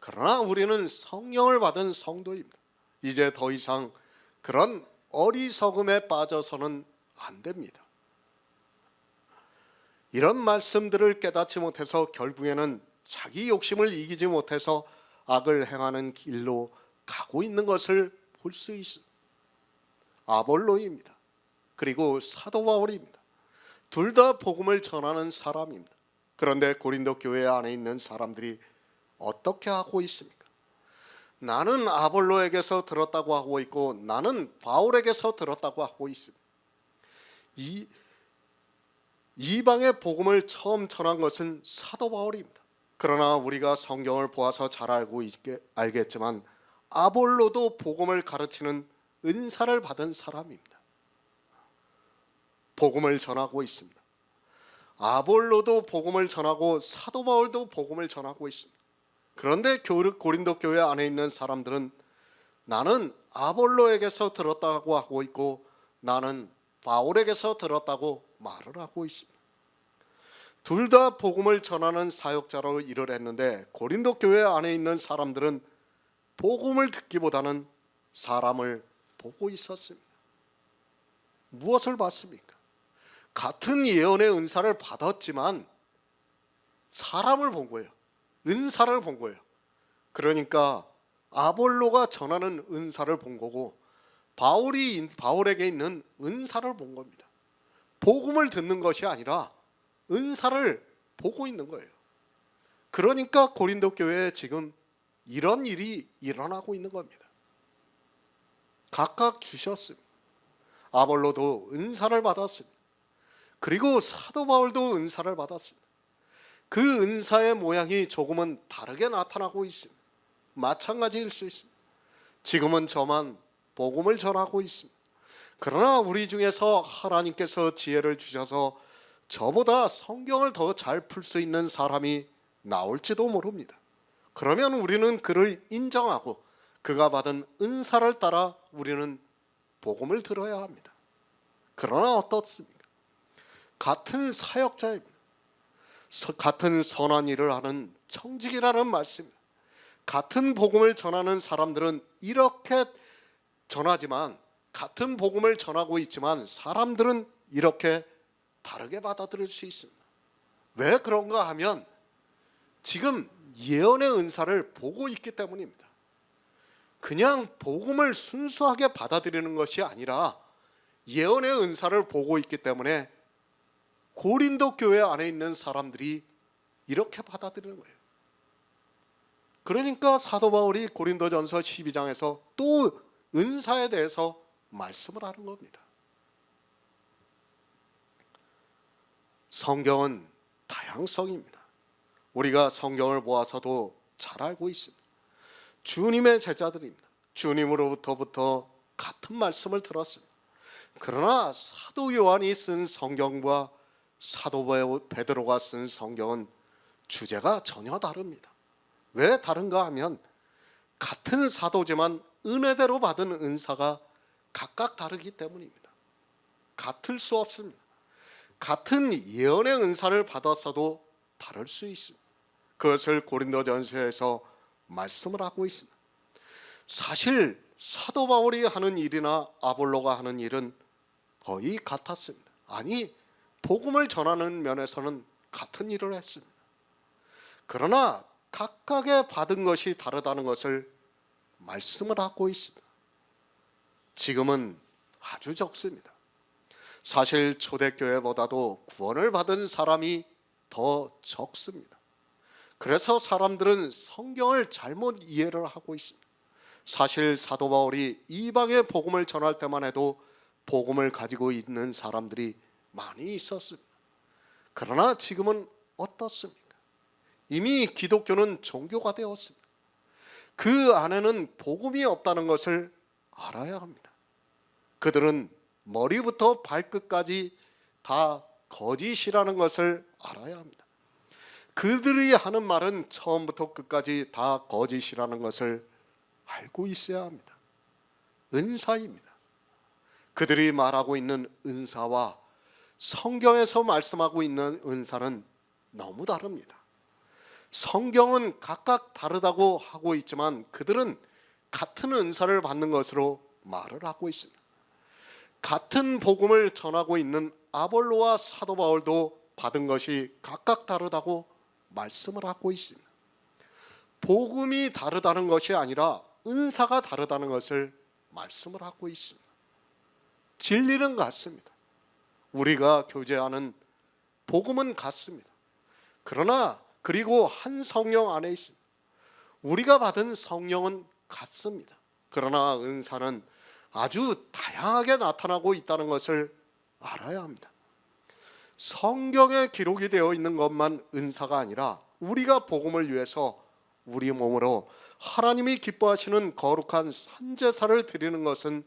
A: 그러나 우리는 성령을 받은 성도입니다. 이제 더 이상 그런 어리석음에 빠져서는 안 됩니다. 이런 말씀들을 깨닫지 못해서 결국에는 자기 욕심을 이기지 못해서 악을 행하는 길로 가고 있는 것을 볼 수 있습니다. 아볼로입니다. 그리고 사도 바울입니다. 둘 다 복음을 전하는 사람입니다. 그런데 고린도 교회 안에 있는 사람들이 어떻게 하고 있습니까? 나는 아볼로에게서 들었다고 하고 있고 나는 바울에게서 들었다고 하고 있습니다. 이방의 복음을 처음 전한 것은 사도 바울입니다. 그러나 우리가 성경을 보아서 잘 알겠지만 아볼로도 복음을 가르치는 은사를 받은 사람입니다. 복음을 전하고 있습니다. 아볼로도 복음을 전하고 사도 바울도 복음을 전하고 있습니다. 그런데 고린도 교회 안에 있는 사람들은 나는 아볼로에게서 들었다고 하고 있고 나는 바울에게서 들었다고 말을 하고 있습니다. 둘 다 복음을 전하는 사역자로 일을 했는데 고린도 교회 안에 있는 사람들은 복음을 듣기보다는 사람을 보고 있었습니다. 무엇을 봤습니까? 같은 예언의 은사를 받았지만 사람을 본 거예요. 은사를 본 거예요. 그러니까 아볼로가 전하는 은사를 본 거고 바울에게 있는 은사를 본 겁니다. 복음을 듣는 것이 아니라 은사를 보고 있는 거예요. 그러니까 고린도 교회에 지금 이런 일이 일어나고 있는 겁니다. 각각 주셨습니다. 아볼로도 은사를 받았습니다. 그리고 사도 바울도 은사를 받았습니다. 그 은사의 모양이 조금은 다르게 나타나고 있습니다. 마찬가지일 수 있습니다. 지금은 저만 복음을 전하고 있습니다. 그러나 우리 중에서 하나님께서 지혜를 주셔서 저보다 성경을 더 잘 풀 수 있는 사람이 나올지도 모릅니다. 그러면 우리는 그를 인정하고 그가 받은 은사를 따라 우리는 복음을 들어야 합니다. 그러나 어떻습니까? 같은 사역자입니다. 같은 선한 일을 하는 청직이라는 말씀입니다. 같은 복음을 전하는 사람들은 이렇게 전하지만 같은 복음을 전하고 있지만 사람들은 이렇게 다르게 받아들일 수 있습니다. 왜 그런가 하면 지금 예언의 은사를 보고 있기 때문입니다. 그냥 복음을 순수하게 받아들이는 것이 아니라 예언의 은사를 보고 있기 때문에 고린도 교회 안에 있는 사람들이 이렇게 받아들이는 거예요. 그러니까 사도 바울이 고린도전서 12장에서 또 은사에 대해서 말씀을 하는 겁니다. 성경은 다양성입니다. 우리가 성경을 보아서도 잘 알고 있습니다. 주님의 제자들입니다. 주님으로부터 같은 말씀을 들었습니다. 그러나 사도 요한이 쓴 성경과 사도 베드로가 쓴 성경은 주제가 전혀 다릅니다. 왜 다른가 하면 같은 사도지만 은혜대로 받은 은사가 각각 다르기 때문입니다. 같을 수 없습니다. 같은 예언의 은사를 받았어도 다를 수 있습니다. 그것을 고린도전서에서 말씀을 하고 있습니다. 사실 사도 바울이 하는 일이나 아볼로가 하는 일은 거의 같았습니다. 아니, 복음을 전하는 면에서는 같은 일을 했습니다. 그러나 각각의 받은 것이 다르다는 것을 말씀을 하고 있습니다. 지금은 아주 적습니다. 사실 초대교회보다도 구원을 받은 사람이 더 적습니다. 그래서 사람들은 성경을 잘못 이해를 하고 있습니다. 사실 사도 바울이 이방의 복음을 전할 때만 해도 복음을 가지고 있는 사람들이 많이 있었습니다. 그러나 지금은 어떻습니까? 이미 기독교는 종교가 되었습니다. 그 안에는 복음이 없다는 것을 알아야 합니다. 그들은 머리부터 발끝까지 다 거짓이라는 것을 알아야 합니다. 그들이 하는 말은 처음부터 끝까지 다 거짓이라는 것을 알고 있어야 합니다. 은사입니다. 그들이 말하고 있는 은사와 성경에서 말씀하고 있는 은사는 너무 다릅니다. 성경은 각각 다르다고 하고 있지만 그들은 같은 은사를 받는 것으로 말을 하고 있습니다. 같은 복음을 전하고 있는 아볼로와 사도 바울도 받은 것이 각각 다르다고 말씀을 하고 있습니다. 복음이 다르다는 것이 아니라 은사가 다르다는 것을 말씀을 하고 있습니다. 진리는 같습니다. 우리가 교제하는 복음은 같습니다. 그리고 한 성령 안에 있습니다. 우리가 받은 성령은 같습니다. 그러나 은사는 아주 다양하게 나타나고 있다는 것을 알아야 합니다. 성경에 기록이 되어 있는 것만 은사가 아니라 우리가 복음을 위해서 우리 몸으로 하나님이 기뻐하시는 거룩한 산제사를 드리는 것은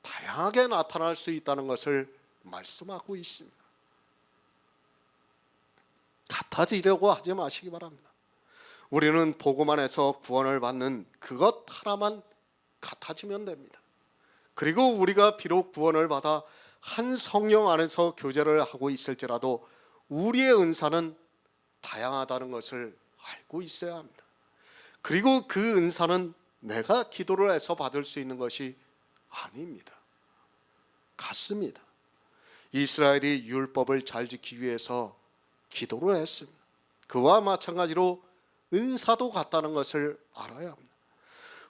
A: 다양하게 나타날 수 있다는 것을 말씀하고 있습니다. 같아지려고 하지 마시기 바랍니다. 우리는 복음 안에서 구원을 받는 그것 하나만 같아지면 됩니다. 그리고 우리가 비록 구원을 받아 한 성령 안에서 교제를 하고 있을지라도 우리의 은사는 다양하다는 것을 알고 있어야 합니다. 그리고 그 은사는 내가 기도를 해서 받을 수 있는 것이 아닙니다. 같습니다. 이스라엘이 율법을 잘 지키기 위해서 기도를 했습니다. 그와 마찬가지로 은사도 같다는 것을 알아야 합니다.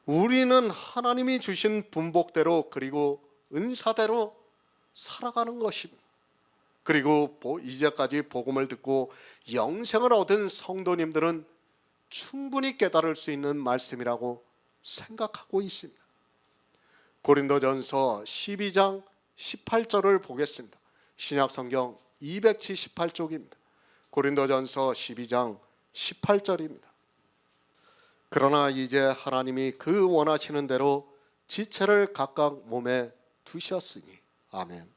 A: 우리는 하나님이 주신 분복대로 그리고 은사대로 살아가는 것입니다. 그리고 이제까지 복음을 듣고 영생을 얻은 성도님들은 충분히 깨달을 수 있는 말씀이라고 생각하고 있습니다. 고린도전서 12장 18절을 보겠습니다. 신약성경 278쪽입니다. 고린도전서 12장 18절입니다. 그러나 이제 하나님이 그 원하시는 대로 지체를 각각 몸에 두셨으니 아멘.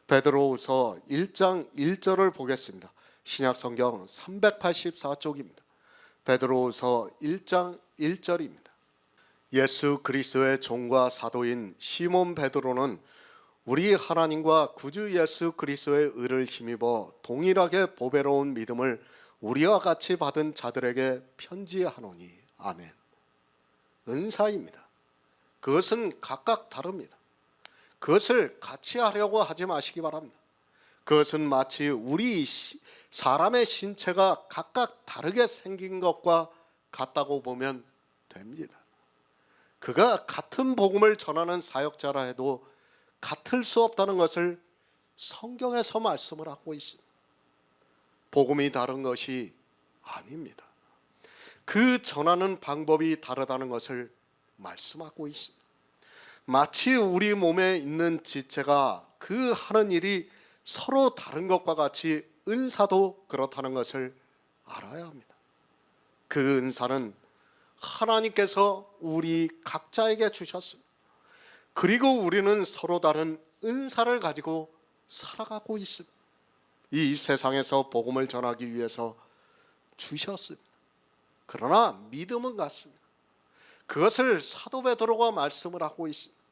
A: 베드로후서 1장 1절을 보겠습니다. 신약성경 384쪽입니다. 베드로후서 1장 1절입니다. 예수 그리스도의 종과 사도인 시몬 베드로는 우리 하나님과 구주 예수 그리스도의 의를 힘입어 동일하게 보배로운 믿음을 우리와 같이 받은 자들에게 편지하노니 아멘. 은사입니다. 그것은 각각 다릅니다. 그것을 같이 하려고 하지 마시기 바랍니다. 그것은 마치 우리 사람의 신체가 각각 다르게 생긴 것과 같다고 보면 됩니다. 그가 같은 복음을 전하는 사역자라 해도 같을 수 없다는 것을 성경에서 말씀을 하고 있습니다. 복음이 다른 것이 아닙니다. 그 전하는 방법이 다르다는 것을 말씀하고 있습니다. 마치 우리 몸에 있는 지체가 그 하는 일이 서로 다른 것과 같이 은사도 그렇다는 것을 알아야 합니다. 그 은사는 하나님께서 우리 각자에게 주셨습니다. 그리고 우리는 서로 다른 은사를 가지고 살아가고 있습니다. 이 세상에서 복음을 전하기 위해서 주셨습니다. 그러나 믿음은 같습니다. 그것을 사도 베드로가 말씀을 하고 있습니다.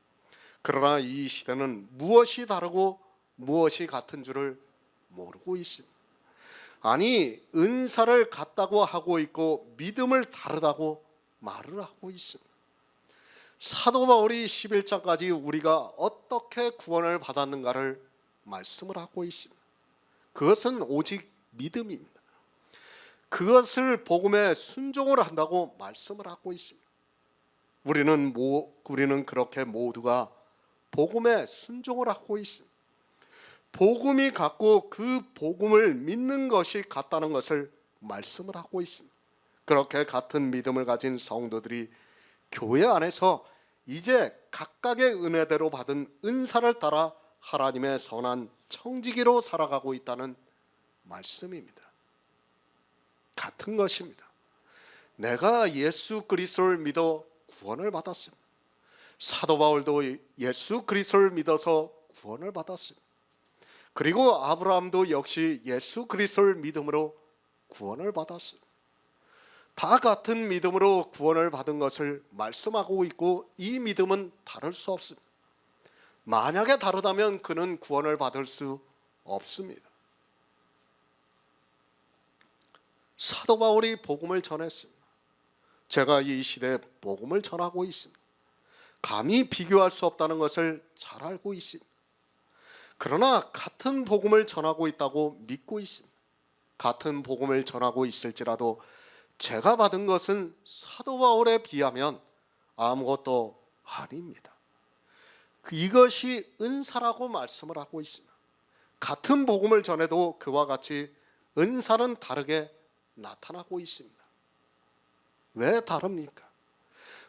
A: 그러나 이 시대는 무엇이 다르고 무엇이 같은 줄을 모르고 있습니다. 아니, 은사를 같다고 하고 있고 믿음을 다르다고 말을 하고 있습니다. 사도 바울이 11장까지 우리가 어떻게 구원을 받았는가를 말씀을 하고 있습니다. 그것은 오직 믿음입니다. 그것을 복음에 순종을 한다고 말씀을 하고 있습니다. 우리는 그렇게 모두가 복음에 순종을 하고 있습니다. 복음이 같고 그 복음을 믿는 것이 같다는 것을 말씀을 하고 있습니다. 그렇게 같은 믿음을 가진 성도들이 교회 안에서 이제 각각의 은혜대로 받은 은사를 따라 하나님의 선한 청지기로 살아가고 있다는 말씀입니다. 같은 것입니다. 내가 예수 그리스도를 믿어 구원을 받았습니다. 사도 바울도 예수 그리스도를 믿어서 구원을 받았습니다. 그리고 아브라함도 역시 예수 그리스도를 믿음으로 구원을 받았습니다. 다 같은 믿음으로 구원을 받은 것을 말씀하고 있고 이 믿음은 다를 수 없습니다. 만약에 다르다면 그는 구원을 받을 수 없습니다. 사도 바울이 복음을 전했습니다. 제가 이 시대에 복음을 전하고 있습니다. 감히 비교할 수 없다는 것을 잘 알고 있습니다. 그러나 같은 복음을 전하고 있다고 믿고 있습니다. 같은 복음을 전하고 있을지라도 제가 받은 것은 사도 바울에 비하면 아무것도 아닙니다. 이것이 은사라고 말씀을 하고 있습니다. 같은 복음을 전해도 그와 같이 은사는 다르게 나타나고 있습니다. 왜 다릅니까?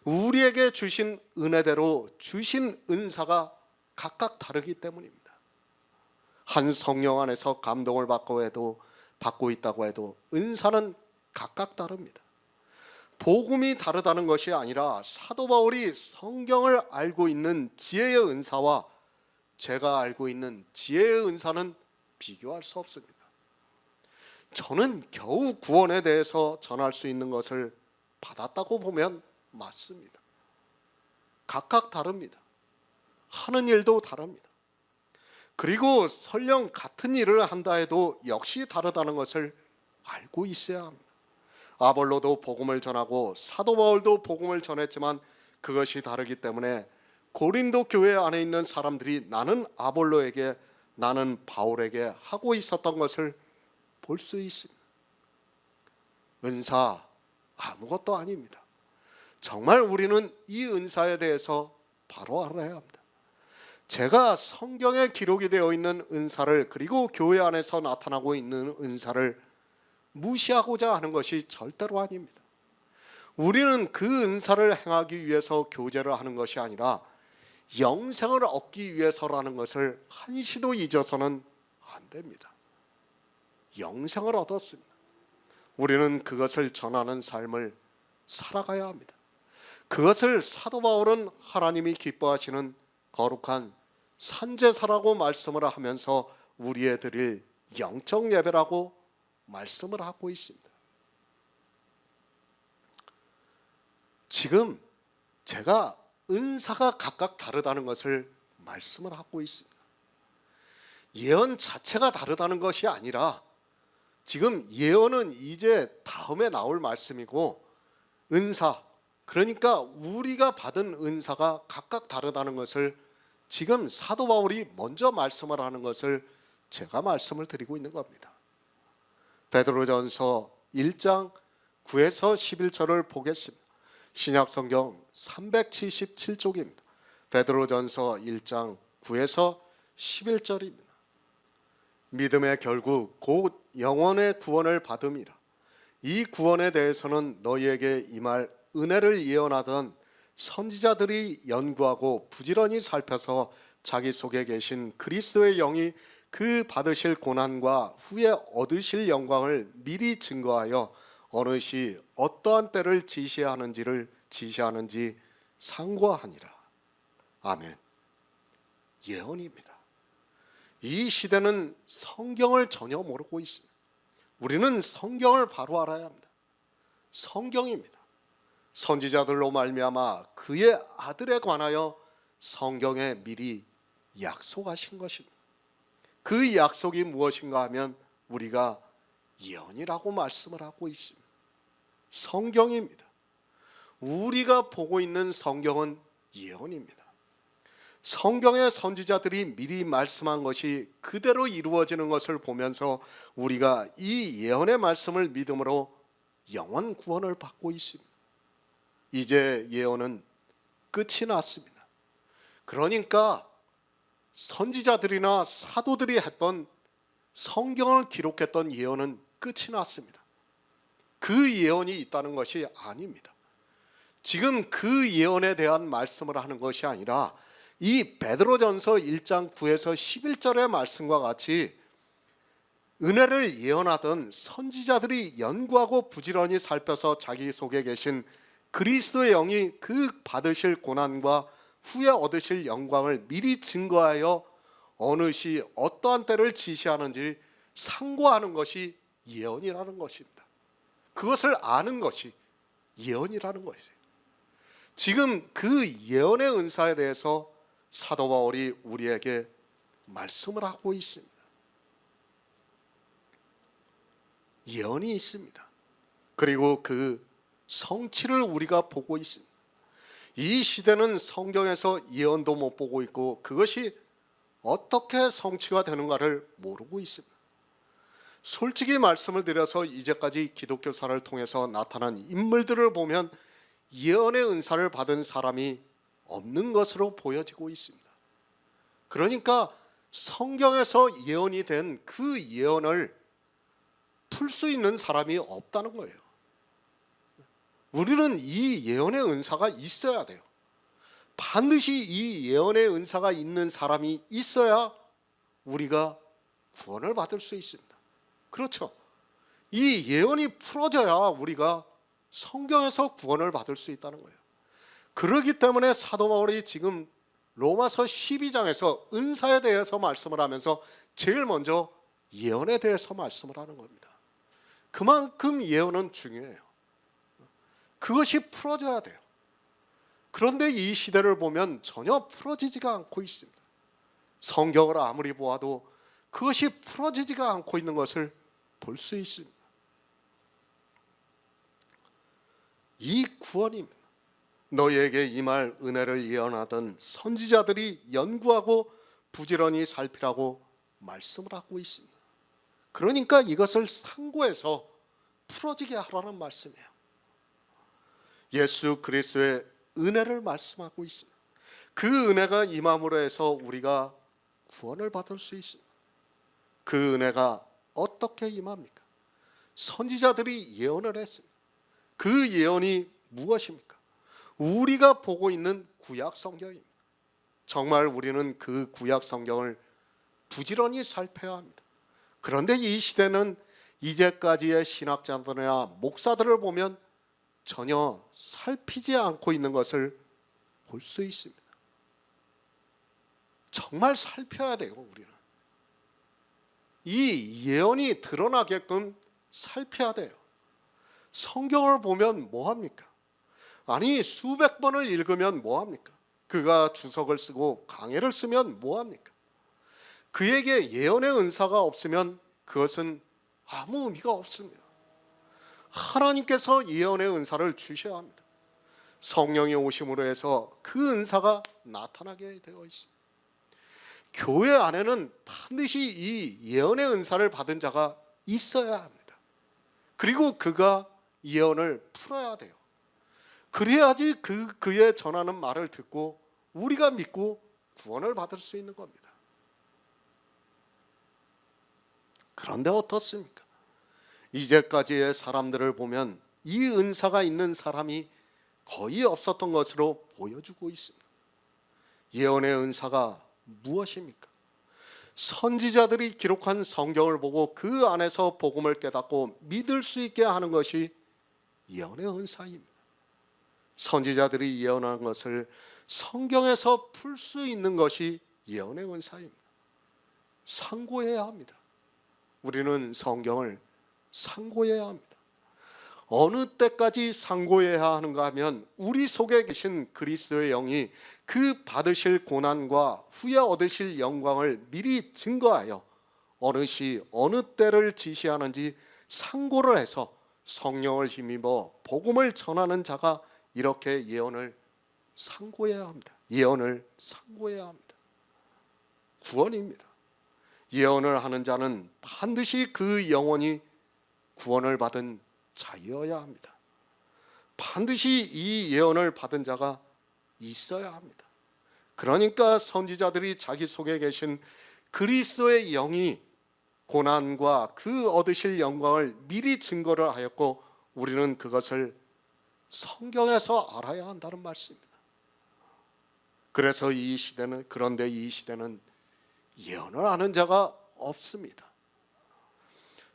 A: 우리에게 주신 은혜대로 주신 은사가 각각 다르기 때문입니다. 한 성령 안에서 감동을 받고 있다고 해도 은사는 각각 다릅니다. 복음이 다르다는 것이 아니라 사도 바울이 성경을 알고 있는 지혜의 은사와 제가 알고 있는 지혜의 은사는 비교할 수 없습니다. 저는 겨우 구원에 대해서 전할 수 있는 것을 받았다고 보면 맞습니다. 각각 다릅니다. 하는 일도 다릅니다. 그리고 설령 같은 일을 한다 해도 역시 다르다는 것을 알고 있어야 합니다. 아볼로도 복음을 전하고 사도 바울도 복음을 전했지만 그것이 다르기 때문에 고린도 교회 안에 있는 사람들이 나는 아볼로에게 나는 바울에게 하고 있었던 것을 볼 수 있습니다. 은사 아무것도 아닙니다. 정말 우리는 이 은사에 대해서 바로 알아야 합니다. 제가 성경에 기록이 되어 있는 은사를 그리고 교회 안에서 나타나고 있는 은사를 무시하고자 하는 것이 절대로 아닙니다. 우리는 그 은사를 행하기 위해서 교제를 하는 것이 아니라 영생을 얻기 위해서라는 것을 한시도 잊어서는 안 됩니다. 영생을 얻었습니다. 우리는 그것을 전하는 삶을 살아가야 합니다. 그것을 사도 바울은 하나님이 기뻐하시는 거룩한 산제사라고 말씀을 하면서 우리의 드릴 영적 예배라고 말씀을 하고 있습니다. 지금 제가 은사가 각각 다르다는 것을 말씀을 하고 있습니다. 예언 자체가 다르다는 것이 아니라 지금 예언은 이제 다음에 나올 말씀이고 은사, 그러니까 우리가 받은 은사가 각각 다르다는 것을 지금 사도 바울이 먼저 말씀을 하는 것을 제가 말씀을 드리고 있는 겁니다. 베드로전서 1장 9에서 11절을 보겠습니다. 신약성경 믿음의 결국 곧 영원의 구원을 받음이라. 이 구원에 대해서는 너희에게 임할 은혜를 예언하던 선지자들이 연구하고 부지런히 살펴서 자기 속에 계신 그리스도의 영이 그 받으실 고난과 후에 얻으실 영광을 미리 증거하여 어느 시 어떠한 때를 지시하는지 상고하니라. 아멘. 예언입니다. 이 시대는 성경을 전혀 모르고 있습니다. 우리는 성경을 바로 알아야 합니다. 성경입니다. 선지자들로 말미암아 그의 아들에 관하여 성경에 미리 약속하신 것입니다. 그 약속이 무엇인가 하면 우리가 예언이라고 말씀을 하고 있습니다. 성경입니다. 우리가 보고 있는 성경은 예언입니다. 성경의 선지자들이 미리 말씀한 것이 그대로 이루어지는 것을 보면서 우리가 이 예언의 말씀을 믿음으로 영원 구원을 받고 있습니다. 이제 예언은 끝이 났습니다. 그러니까 선지자들이나 사도들이 했던 성경을 기록했던 예언은 끝이 났습니다. 그 예언이 있다는 것이 아닙니다. 지금 그 예언에 대한 말씀을 하는 것이 아니라 이 베드로전서 1장 9에서 11절의 말씀과 같이 은혜를 예언하던 선지자들이 연구하고 부지런히 살펴서 자기 속에 계신 그리스도의 영이 그 받으실 고난과 후에 얻으실 영광을 미리 증거하여 어느 시 어떠한 때를 지시하는지 상고하는 것이 예언이라는 것입니다. 그것을 아는 것이 예언이라는 것이에요. 지금 그 예언의 은사에 대해서 사도 바울이 우리에게 말씀을 하고 있습니다. 예언이 있습니다. 그리고 그 성취를 우리가 보고 있습니다. 이 시대는 성경에서 예언도 못 보고 있고 그것이 어떻게 성취가 되는가를 모르고 있습니다. 솔직히 말씀을 드려서 이제까지 기독교사를 통해서 나타난 인물들을 보면 예언의 은사를 받은 사람이 없는 것으로 보여지고 있습니다. 그러니까 성경에서 예언이 된 그 예언을 풀 수 있는 사람이 없다는 거예요. 우리는 이 예언의 은사가 있어야 돼요. 반드시 이 예언의 은사가 있는 사람이 있어야 우리가 구원을 받을 수 있습니다. 그렇죠? 이 예언이 풀어져야 우리가 성경에서 구원을 받을 수 있다는 거예요. 그렇기 때문에 사도 바울이 지금 로마서 12장에서 은사에 대해서 말씀을 하면서 제일 먼저 예언에 대해서 말씀을 하는 겁니다. 그만큼 예언은 중요해요. 그것이 풀어져야 돼요. 그런데 이 시대를 보면 전혀 풀어지지가 않고 있습니다. 성경을 아무리 보아도 그것이 풀어지지가 않고 있는 것을 볼 수 있습니다. 이 구원입니다. 너희에게 임할 은혜를 예언하던 선지자들이 연구하고 부지런히 살피라고 말씀을 하고 있습니다. 그러니까 이것을 상고해서 풀어지게 하라는 말씀이에요. 예수 그리스도의 은혜를 말씀하고 있습니다. 그 은혜가 임함으로 해서 우리가 구원을 받을 수 있습니다. 그 은혜가 어떻게 임합니까? 선지자들이 예언을 했습니다. 그 예언이 무엇입니까? 우리가 보고 있는 구약 성경입니다. 정말 우리는 그 구약 성경을 부지런히 살펴야 합니다. 그런데 이 시대는 이제까지의 신학자들이나 목사들을 보면 전혀 살피지 않고 있는 것을 볼 수 있습니다. 정말 살펴야 돼요. 우리는 이 예언이 드러나게끔 살펴야 돼요. 성경을 보면 뭐합니까? 아니 수백 번을 읽으면 뭐합니까? 그가 주석을 쓰고 강해를 쓰면 뭐합니까? 그에게 예언의 은사가 없으면 그것은 아무 의미가 없습니다. 하나님께서 예언의 은사를 주셔야 합니다. 성령이 오심으로 해서 그 은사가 나타나게 되어 있습니다. 교회 안에는 반드시 이 예언의 은사를 받은 자가 있어야 합니다. 그리고 그가 예언을 풀어야 돼요. 그래야지 그의 전하는 말을 듣고 우리가 믿고 구원을 받을 수 있는 겁니다. 그런데 어떻습니까? 이제까지의 사람들을 보면 이 은사가 있는 사람이 거의 없었던 것으로 보여주고 있습니다. 예언의 은사가 무엇입니까? 선지자들이 기록한 성경을 보고 그 안에서 복음을 깨닫고 믿을 수 있게 하는 것이 예언의 은사입니다. 선지자들이 예언한 것을 성경에서 풀 수 있는 것이 예언의 은사입니다. 상고해야 합니다. 우리는 성경을 상고해야 합니다. 어느 때까지 상고해야 하는가 하면 우리 속에 계신 그리스도의 영이 그 받으실 고난과 후에 얻으실 영광을 미리 증거하여 어느 시 어느 때를 지시하는지 상고를 해서 성령을 힘입어 복음을 전하는 자가 이렇게 예언을 상고해야 합니다. 예언을 상고해야 합니다. 구원입니다. 예언을 하는 자는 반드시 그 영혼이 구원을 받은 자여야 합니다. 반드시 이 예언을 받은 자가 있어야 합니다. 그러니까 선지자들이 자기 속에 계신 그리스도의 영이 고난과 그 얻으실 영광을 미리 증거를 하였고 우리는 그것을 성경에서 알아야 한다는 말씀입니다. 그래서 그런데 이 시대는 예언을 아는 자가 없습니다.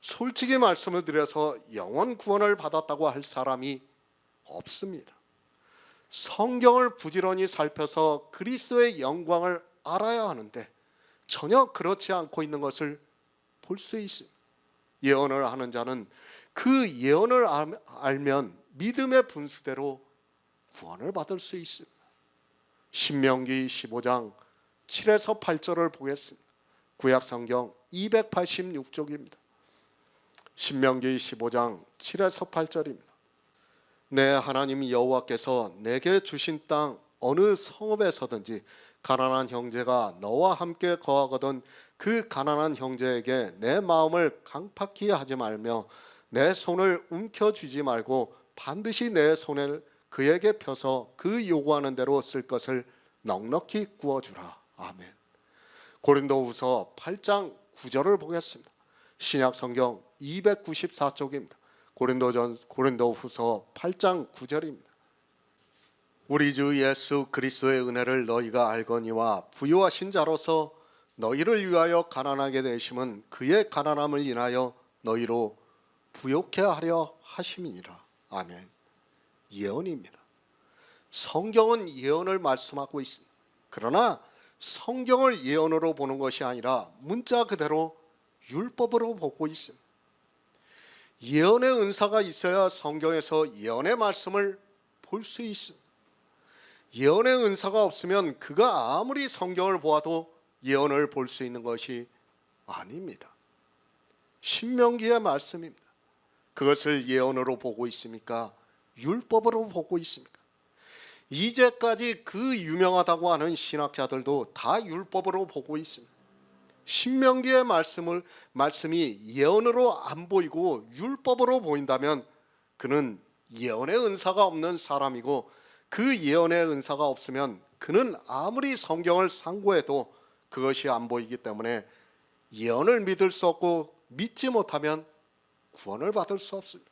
A: 솔직히 말씀을 드려서 영원 구원을 받았다고 할 사람이 없습니다. 성경을 부지런히 살펴서 그리스도의 영광을 알아야 하는데 전혀 그렇지 않고 있는 것을 볼 수 있습니다. 예언을 하는 자는 그 예언을 알면 믿음의 분수대로 구원을 받을 수 있습니다. 신명기 15장 7에서 8절을 보겠습니다. 구약성경 286쪽입니다. 신명기 15장 7에서 8절입니다. 내 하나님 여호와께서 내게 주신 땅 어느 성읍에서든지 가난한 형제가 너와 함께 거하거든 그 가난한 형제에게 내 마음을 강팍히 하지 말며 내 손을 움켜쥐지 말고 반드시 내 손을 그에게 펴서 그 요구하는 대로 쓸 것을 넉넉히 구워주라. 아멘. 고린도후서 8장 9절을 보겠습니다. 신약성경 294쪽입니다. 고린도후서 8장 9절입니다. 우리 주 예수 그리스도의 은혜를 너희가 알거니와 부유하신 자로서 너희를 위하여 가난하게 되심은 그의 가난함을 인하여 너희로 부욕해 하려 하심이니라. 아멘. 예언입니다. 성경은 예언을 말씀하고 있습니다. 그러나 성경을 예언으로 보는 것이 아니라 문자 그대로 율법으로 보고 있습니다. 예언의 은사가 있어야 성경에서 예언의 말씀을 볼 수 있습니다. 예언의 은사가 없으면 그가 아무리 성경을 보아도 예언을 볼 수 있는 것이 아닙니다. 신명기의 말씀입니다. 그것을 예언으로 보고 있습니까? 율법으로 보고 있습니까? 이제까지 그 유명하다고 하는 신학자들도 다 율법으로 보고 있습니다. 신명기의 말씀이 예언으로 안 보이고 율법으로 보인다면 그는 예언의 은사가 없는 사람이고 그 예언의 은사가 없으면 그는 아무리 성경을 상고해도 그것이 안 보이기 때문에 예언을 믿을 수 없고 믿지 못하면 구원을 받을 수 없습니다.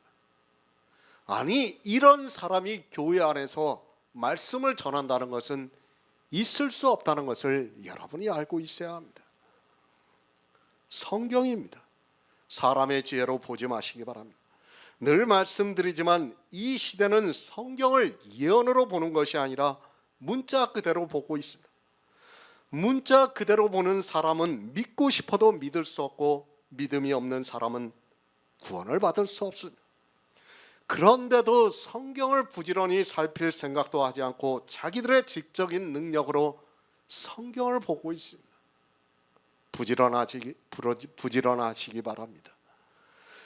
A: 아니, 이런 사람이 교회 안에서 말씀을 전한다는 것은 있을 수 없다는 것을 여러분이 알고 있어야 합니다. 성경입니다. 사람의 지혜로 보지 마시기 바랍니다. 늘 말씀드리지만 이 시대는 성경을 예언으로 보는 것이 아니라 문자 그대로 보고 있습니다. 문자 그대로 보는 사람은 믿고 싶어도 믿을 수 없고 믿음이 없는 사람은 구원을 받을 수 없습니다. 그런데도 성경을 부지런히 살필 생각도 하지 않고 자기들의 지적인 능력으로 성경을 보고 있습니다. 부지런하시기 바랍니다.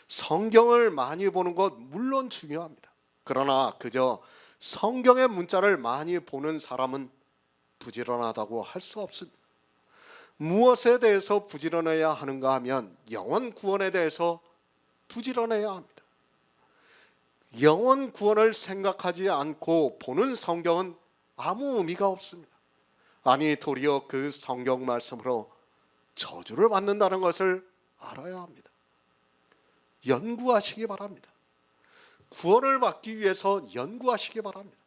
A: 성경을 많이 보는 것 물론 중요합니다. 그러나 그저 성경의 문자를 많이 보는 사람은 부지런하다고 할 수 없습니다. 무엇에 대해서 부지런해야 하는가 하면 영원 구원에 대해서 부지런해야 합니다. 영원 구원을 생각하지 않고 보는 성경은 아무 의미가 없습니다. 아니, 도리어 그 성경 말씀으로 저주를 받는다는 것을 알아야 합니다. 연구하시기 바랍니다. 구원을 받기 위해서 연구하시기 바랍니다.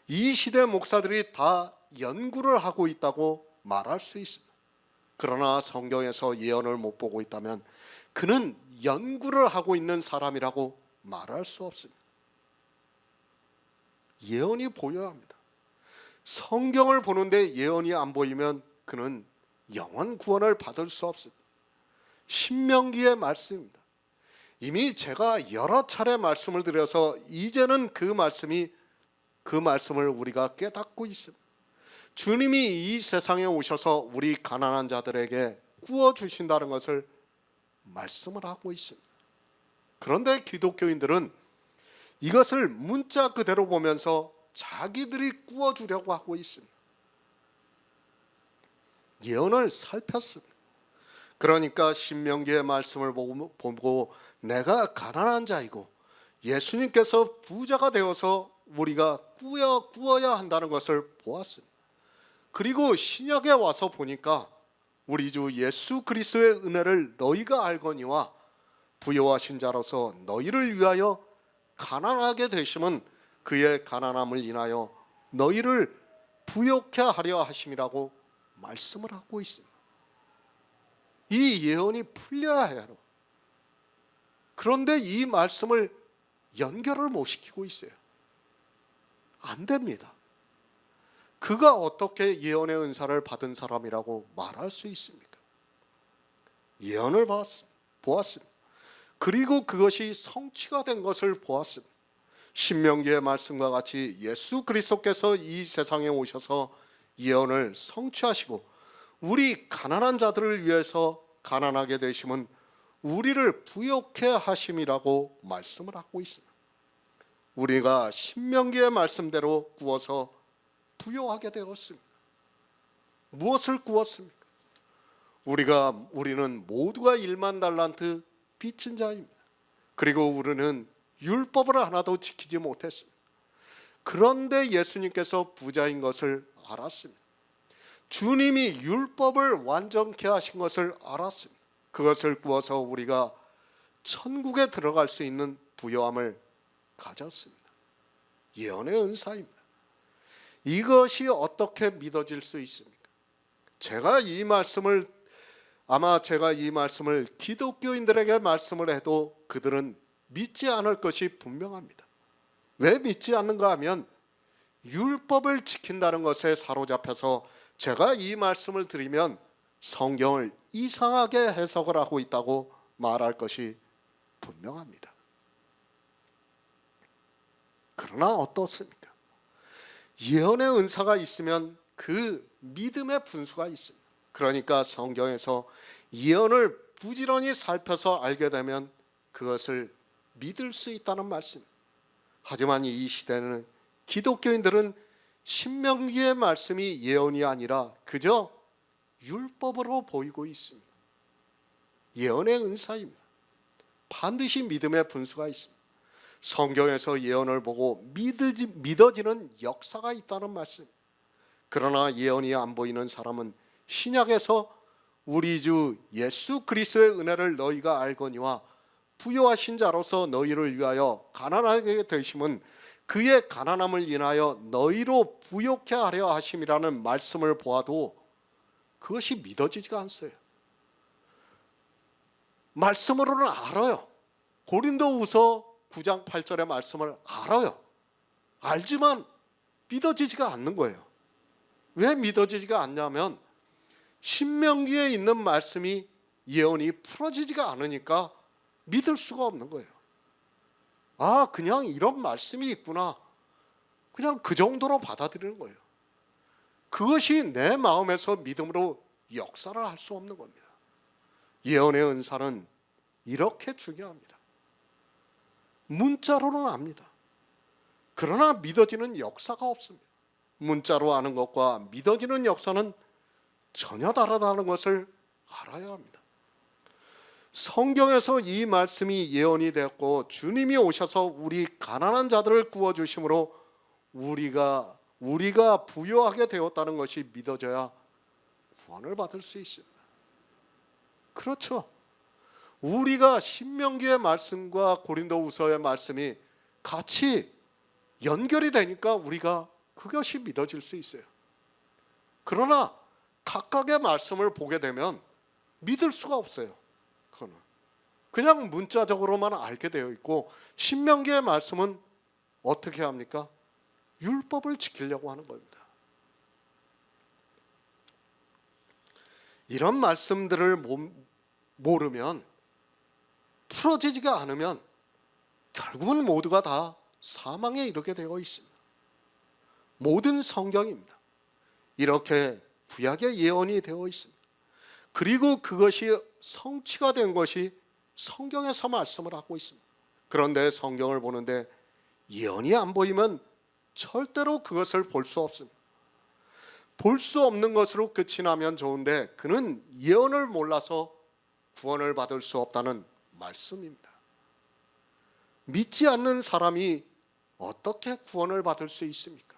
A: 이 시대 목사들이 다 연구를 하고 있다고 말할 수 있습니다. 그러나 성경에서 예언을 못 보고 있다면 그는 연구를 하고 있는 사람이라고 말할 수 없습니다. 예언이 보여야 합니다. 성경을 보는데 예언이 안 보이면 그는 영원 구원을 받을 수 없습니다. 신명기의 말씀입니다. 이미 제가 여러 차례 말씀을 드려서 이제는 그 말씀을 우리가 깨닫고 있습니다. 주님이 이 세상에 오셔서 우리 가난한 자들에게 구워 주신다는 것을 말씀을 하고 있습니다. 그런데 기독교인들은 이것을 문자 그대로 보면서 자기들이 구워 주려고 하고 있습니다. 예언을 살폈습니다. 그러니까 신명기의 말씀을 보고 내가 가난한 자이고 예수님께서 부자가 되어서 우리가 구워야 한다는 것을 보았습니다. 그리고 신약에 와서 보니까 우리 주 예수 그리스도의 은혜를 너희가 알거니와 부요하신 자로서 너희를 위하여 가난하게 되심은 그의 가난함을 인하여 너희를 부욕케 하려 하심이라고 말씀을 하고 있습니다. 이 예언이 풀려야 해요. 그런데 이 말씀을 연결을 못 시키고 있어요. 안 됩니다. 그가 어떻게 예언의 은사를 받은 사람이라고 말할 수 있습니까? 예언을 보았습니다. 그리고 그것이 성취가 된 것을 보았습니다. 신명기의 말씀과 같이 예수 그리스도께서 이 세상에 오셔서 예언을 성취하시고 우리 가난한 자들을 위해서 가난하게 되심은 우리를 부욕케 하심이라고 말씀을 하고 있습니다. 우리가 신명기의 말씀대로 구워서 부요하게 되었습니다. 무엇을 구웠습니까? 우리는 모두가 1만 달란트 빚진 자입니다. 그리고 우리는 율법을 하나도 지키지 못했습니다. 그런데 예수님께서 부자인 것을 알았습니다. 주님이 율법을 완전케 하신 것을 알았습니다. 그것을 구워서 우리가 천국에 들어갈 수 있는 부요함을 가졌습니다. 예언의 은사입니다. 이것이 어떻게 믿어질 수 있습니까? 제가 이 말씀을 기독교인들에게 말씀을 해도 그들은 믿지 않을 것이 분명합니다. 왜 믿지 않는가 하면 율법을 지킨다는 것에 사로잡혀서 제가 이 말씀을 드리면 성경을 이상하게 해석을 하고 있다고 말할 것이 분명합니다. 그러나 어떻습니까? 예언의 은사가 있으면 그 믿음의 분수가 있습니다. 그러니까 성경에서 예언을 부지런히 살펴서 알게 되면 그것을 믿을 수 있다는 말씀. 하지만 이 시대는 기독교인들은 신명기의 말씀이 예언이 아니라 그저 율법으로 보이고 있습니다. 예언의 은사입니다. 반드시 믿음의 분수가 있습니다. 성경에서 예언을 보고 믿어지는 역사가 있다는 말씀. 그러나 예언이 안 보이는 사람은 신약에서 우리 주 예수 그리스도의 은혜를 너희가 알거니와 부요하신 자로서 너희를 위하여 가난하게 되심은 그의 가난함을 인하여 너희로 부욕케 하려 하심이라는 말씀을 보아도 그것이 믿어지지가 않어요. 말씀으로는 알아요. 고린도후서 9장 8절의 말씀을 알아요. 알지만 믿어지지가 않는 거예요. 왜 믿어지지가 않냐면 신명기에 있는 말씀이 예언이 풀어지지가 않으니까 믿을 수가 없는 거예요. 아, 그냥 이런 말씀이 있구나. 그냥 그 정도로 받아들이는 거예요. 그것이 내 마음에서 믿음으로 역사를 할 수 없는 겁니다. 예언의 은사는 이렇게 중요합니다. 문자로는 압니다. 그러나 믿어지는 역사가 없습니다. 문자로 아는 것과 믿어지는 역사는 전혀 다르다는 것을 알아야 합니다. 성경에서 이 말씀이 예언이 되었고 주님이 오셔서 우리 가난한 자들을 구워주심으로 우리가 부요하게 되었다는 것이 믿어져야 구원을 받을 수 있습니다. 그렇죠. 우리가 신명기의 말씀과 고린도후서의 말씀이 같이 연결이 되니까 우리가 그것이 믿어질 수 있어요. 그러나 각각의 말씀을 보게 되면 믿을 수가 없어요. 그거는 그냥 문자적으로만 알게 되어 있고, 신명기의 말씀은 어떻게 합니까? 율법을 지키려고 하는 겁니다. 이런 말씀들을 모르면, 풀어지지가 않으면 결국은 모두가 다 사망에 이르게 되어 있습니다. 모든 성경입니다. 이렇게 구약의 예언이 되어 있습니다. 그리고 그것이 성취가 된 것이 성경에서 말씀을 하고 있습니다. 그런데 성경을 보는데 예언이 안 보이면 절대로 그것을 볼 수 없습니다. 볼 수 없는 것으로 끝이 나면 좋은데, 그는 예언을 몰라서 구원을 받을 수 없다는 말씀입니다. 믿지 않는 사람이 어떻게 구원을 받을 수 있습니까?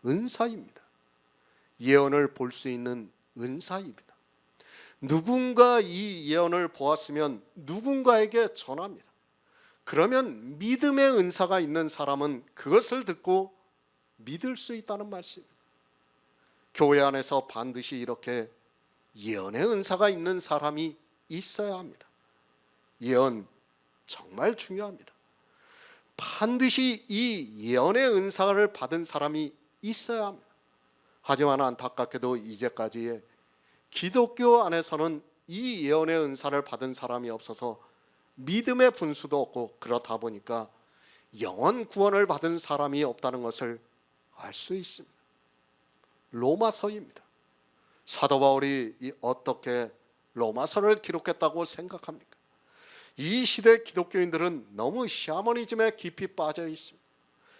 A: 은사입니다. 예언을 볼 수 있는 은사입니다. 누군가 이 예언을 보았으면 누군가에게 전합니다. 그러면 믿음의 은사가 있는 사람은 그것을 듣고 믿을 수 있다는 말씀입니다. 교회 안에서 반드시 이렇게 예언의 은사가 있는 사람이 있어야 합니다. 예언 정말 중요합니다. 반드시 이 예언의 은사를 받은 사람이 있어야 합니다. 하지만 안타깝게도 이제까지의 기독교 안에서는 이 예언의 은사를 받은 사람이 없어서 믿음의 분수도 없고, 그렇다 보니까 영원 구원을 받은 사람이 없다는 것을 알 수 있습니다. 로마서입니다. 사도 바울이 어떻게 로마서를 기록했다고 생각합니까? 이 시대 기독교인들은 너무 샤머니즘에 깊이 빠져 있습니다.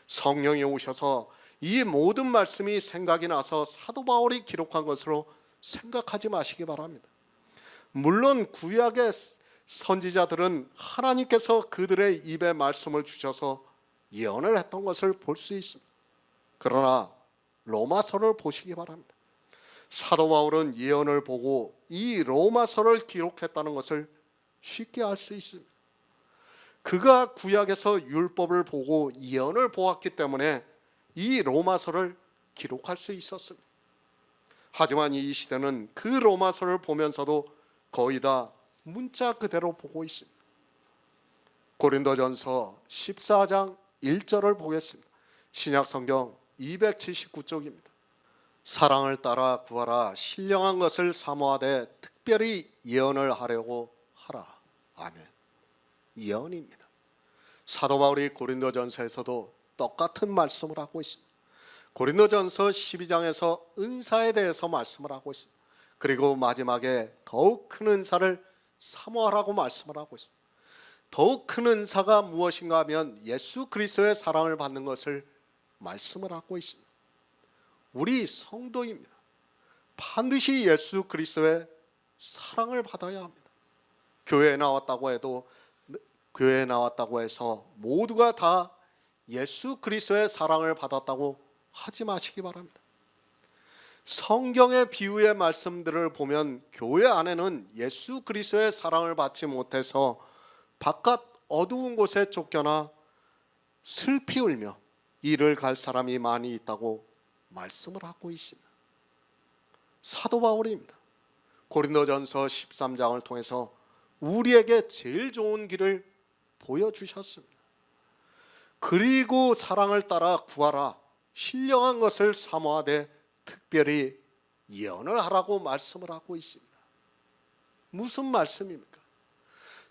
A: 성령이 오셔서 이 모든 말씀이 생각이 나서 사도 바울이 기록한 것으로 생각하지 마시기 바랍니다. 물론 구약의 선지자들은 하나님께서 그들의 입에 말씀을 주셔서 예언을 했던 것을 볼 수 있습니다. 그러나 로마서를 보시기 바랍니다. 사도 바울은 예언을 보고 이 로마서를 기록했다는 것을 쉽게 알 수 있습니다. 그가 구약에서 율법을 보고 예언을 보았기 때문에 이 로마서를 기록할 수 있었습니다. 하지만 이 시대는 그 로마서를 보면서도 거의 다 문자 그대로 보고 있습니다. 고린도전서 14장 1절을 보겠습니다. 신약성경 279쪽입니다. 사랑을 따라 구하라. 신령한 것을 사모하되 특별히 예언을 하려고 하라. 아멘. 예언입니다. 사도 바울이 고린도전서에서도 똑같은 말씀을 하고 있습니다. 고린도전서 12장에서 은사에 대해서 말씀을 하고 있습니다. 그리고 마지막에 더욱 큰 은사를 사모하라고 말씀을 하고 있습니다. 더욱 큰 은사가 무엇인가 하면 예수 그리스도의 사랑을 받는 것을 말씀을 하고 있습니다. 우리 성도입니다. 반드시 예수 그리스도의 사랑을 받아야 합니다. 교회에 나왔다고 해서 모두가 다 예수 그리스도의 사랑을 받았다고 하지 마시기 바랍니다. 성경의 비유의 말씀들을 보면 교회 안에는 예수 그리스도의 사랑을 받지 못해서 바깥 어두운 곳에 쫓겨나 슬피 울며 이를 갈 사람이 많이 있다고 말씀을 하고 있습니다. 사도 바울입니다. 고린도전서 13장을 통해서 우리에게 제일 좋은 길을 보여주셨습니다. 그리고 사랑을 따라 구하라. 신령한 것을 사모하되 특별히 예언을 하라고 말씀을 하고 있습니다. 무슨 말씀입니까?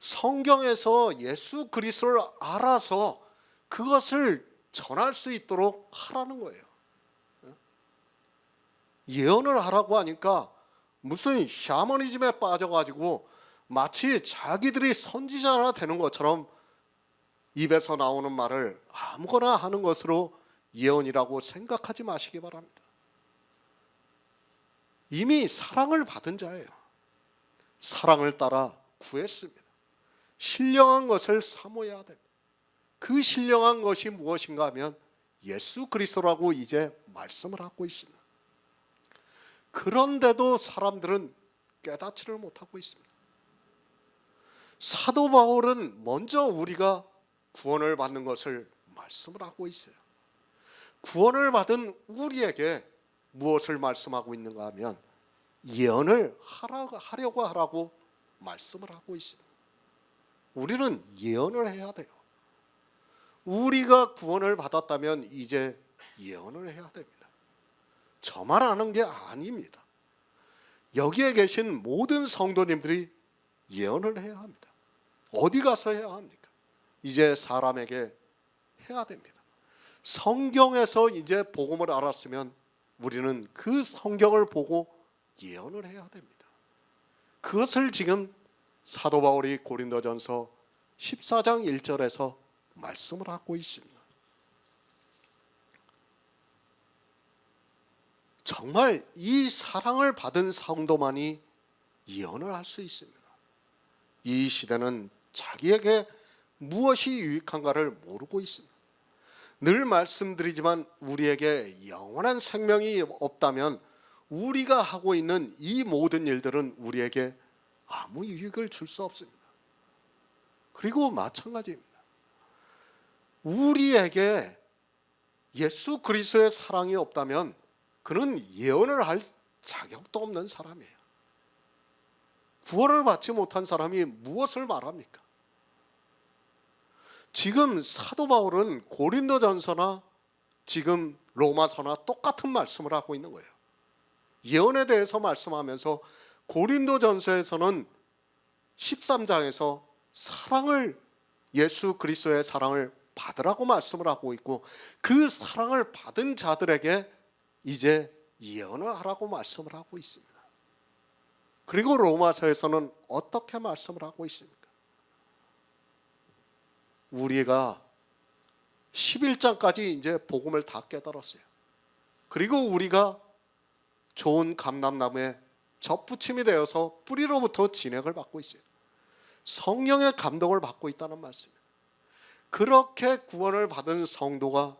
A: 성경에서 예수 그리스도를 알아서 그것을 전할 수 있도록 하라는 거예요. 예언을 하라고 하니까 무슨 샤머니즘에 빠져가지고 마치 자기들이 선지자나 되는 것처럼 입에서 나오는 말을 아무거나 하는 것으로 예언이라고 생각하지 마시기 바랍니다. 이미 사랑을 받은 자예요. 사랑을 따라 구했습니다. 신령한 것을 사모해야 됩니다. 그 신령한 것이 무엇인가 하면 예수 그리스도라고 이제 말씀을 하고 있습니다. 그런데도 사람들은 깨닫지를 못하고 있습니다. 사도 바울은 먼저 우리가 구원을 받는 것을 말씀을 하고 있어요. 구원을 받은 우리에게 무엇을 말씀하고 있는가 하면 예언을 하려고 하라고 말씀을 하고 있습니다. 우리는 예언을 해야 돼요. 우리가 구원을 받았다면 이제 예언을 해야 됩니다. 저만 아는 게 아닙니다. 여기에 계신 모든 성도님들이 예언을 해야 합니다. 어디 가서 해야 합니까? 이제 사람에게 해야 됩니다. 성경에서 이제 복음을 알았으면 우리는 그 성경을 보고 예언을 해야 됩니다. 그것을 지금 사도 바울이 고린도전서 14장 1절에서 말씀을 하고 있습니다. 정말 이 사랑을 받은 성도만이 예언을 할 수 있습니다. 이 시대는 자기에게 무엇이 유익한가를 모르고 있습니다. 늘 말씀드리지만 우리에게 영원한 생명이 없다면 우리가 하고 있는 이 모든 일들은 우리에게 아무 유익을 줄 수 없습니다. 그리고 마찬가지입니다. 우리에게 예수 그리스도의 사랑이 없다면 그는 예언을 할 자격도 없는 사람이에요. 구원을 받지 못한 사람이 무엇을 말합니까? 지금 사도 바울은 고린도전서나 지금 로마서나 똑같은 말씀을 하고 있는 거예요. 예언에 대해서 말씀하면서 고린도전서에서는 13장에서 사랑을, 예수 그리스도의 사랑을 받으라고 말씀을 하고 있고, 그 사랑을 받은 자들에게 이제 예언을 하라고 말씀을 하고 있습니다. 그리고 로마서에서는 어떻게 말씀을 하고 있습니까? 우리가 11장까지 이제 복음을 다 깨달았어요. 그리고 우리가 좋은 감람나무에 접붙임이 되어서 뿌리로부터 진액을 받고 있어요. 성령의 감동을 받고 있다는 말씀입니다. 그렇게 구원을 받은 성도가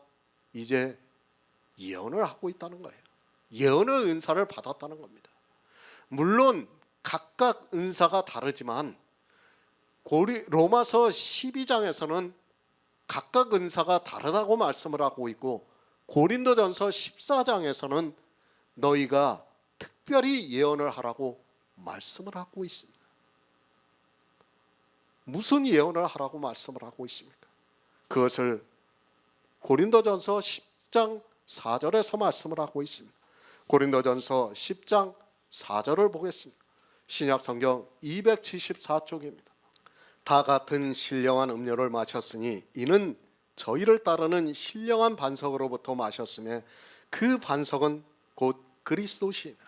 A: 이제 예언을 하고 있다는 거예요. 예언의 은사를 받았다는 겁니다. 물론 각각 은사가 다르지만 로마서 12장에서는 각각 은사가 다르다고 말씀을 하고 있고, 고린도전서 14장에서는 너희가 특별히 예언을 하라고 말씀을 하고 있습니다. 무슨 예언을 하라고 말씀을 하고 있습니까? 그것을 고린도전서 10장 4절에서 말씀을 하고 있습니다. 고린도전서 10장 4절을 보겠습니다. 신약성경 274쪽입니다. 다 같은 신령한 음료를 마셨으니 이는 저희를 따르는 신령한 반석으로부터 마셨으며 그 반석은 곧 그리스도시니라.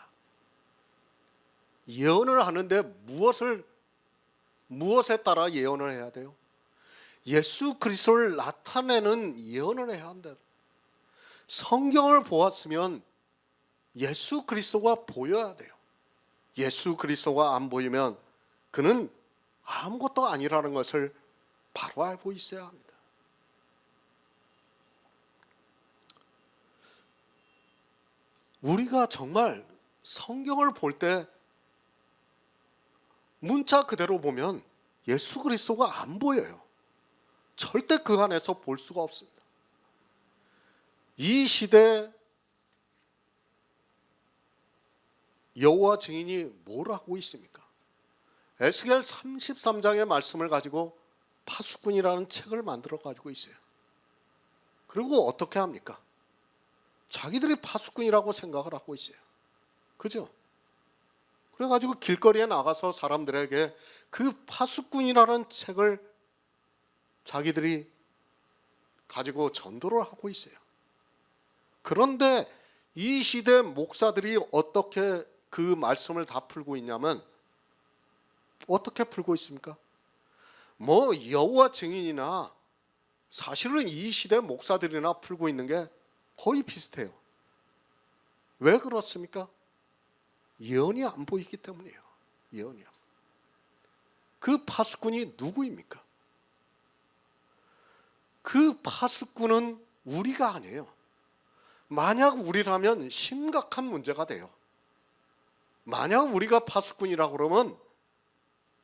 A: 예언을 하는데 무엇에 따라 예언을 해야 돼요? 예수 그리스도를 나타내는 예언을 해야 한다. 성경을 보았으면 예수 그리스도가 보여야 돼요. 예수 그리스도가 안 보이면 그는 아무것도 아니라는 것을 바로 알고 있어야 합니다. 우리가 정말 성경을 볼 때 문자 그대로 보면 예수 그리스도가 안 보여요. 절대 그 안에서 볼 수가 없습니다. 이 시대 여호와 증인이 뭘 하고 있습니까? 에스겔 33장의 말씀을 가지고 파수꾼이라는 책을 만들어 가지고 있어요. 그리고 어떻게 합니까? 자기들이 파수꾼이라고 생각을 하고 있어요. 그죠? 그래가지고 길거리에 나가서 사람들에게 그 파수꾼이라는 책을 자기들이 가지고 전도를 하고 있어요. 그런데 이 시대 목사들이 어떻게 그 말씀을 다 풀고 있냐면, 어떻게 풀고 있습니까? 여호와 증인이나 사실은 이 시대 목사들이나 풀고 있는 게 거의 비슷해요. 왜 그렇습니까? 예언이 안 보이기 때문이에요. 예언이요. 그 파수꾼이 누구입니까? 그 파수꾼은 우리가 아니에요. 만약 우리라면 심각한 문제가 돼요. 만약 우리가 파수꾼이라고 그러면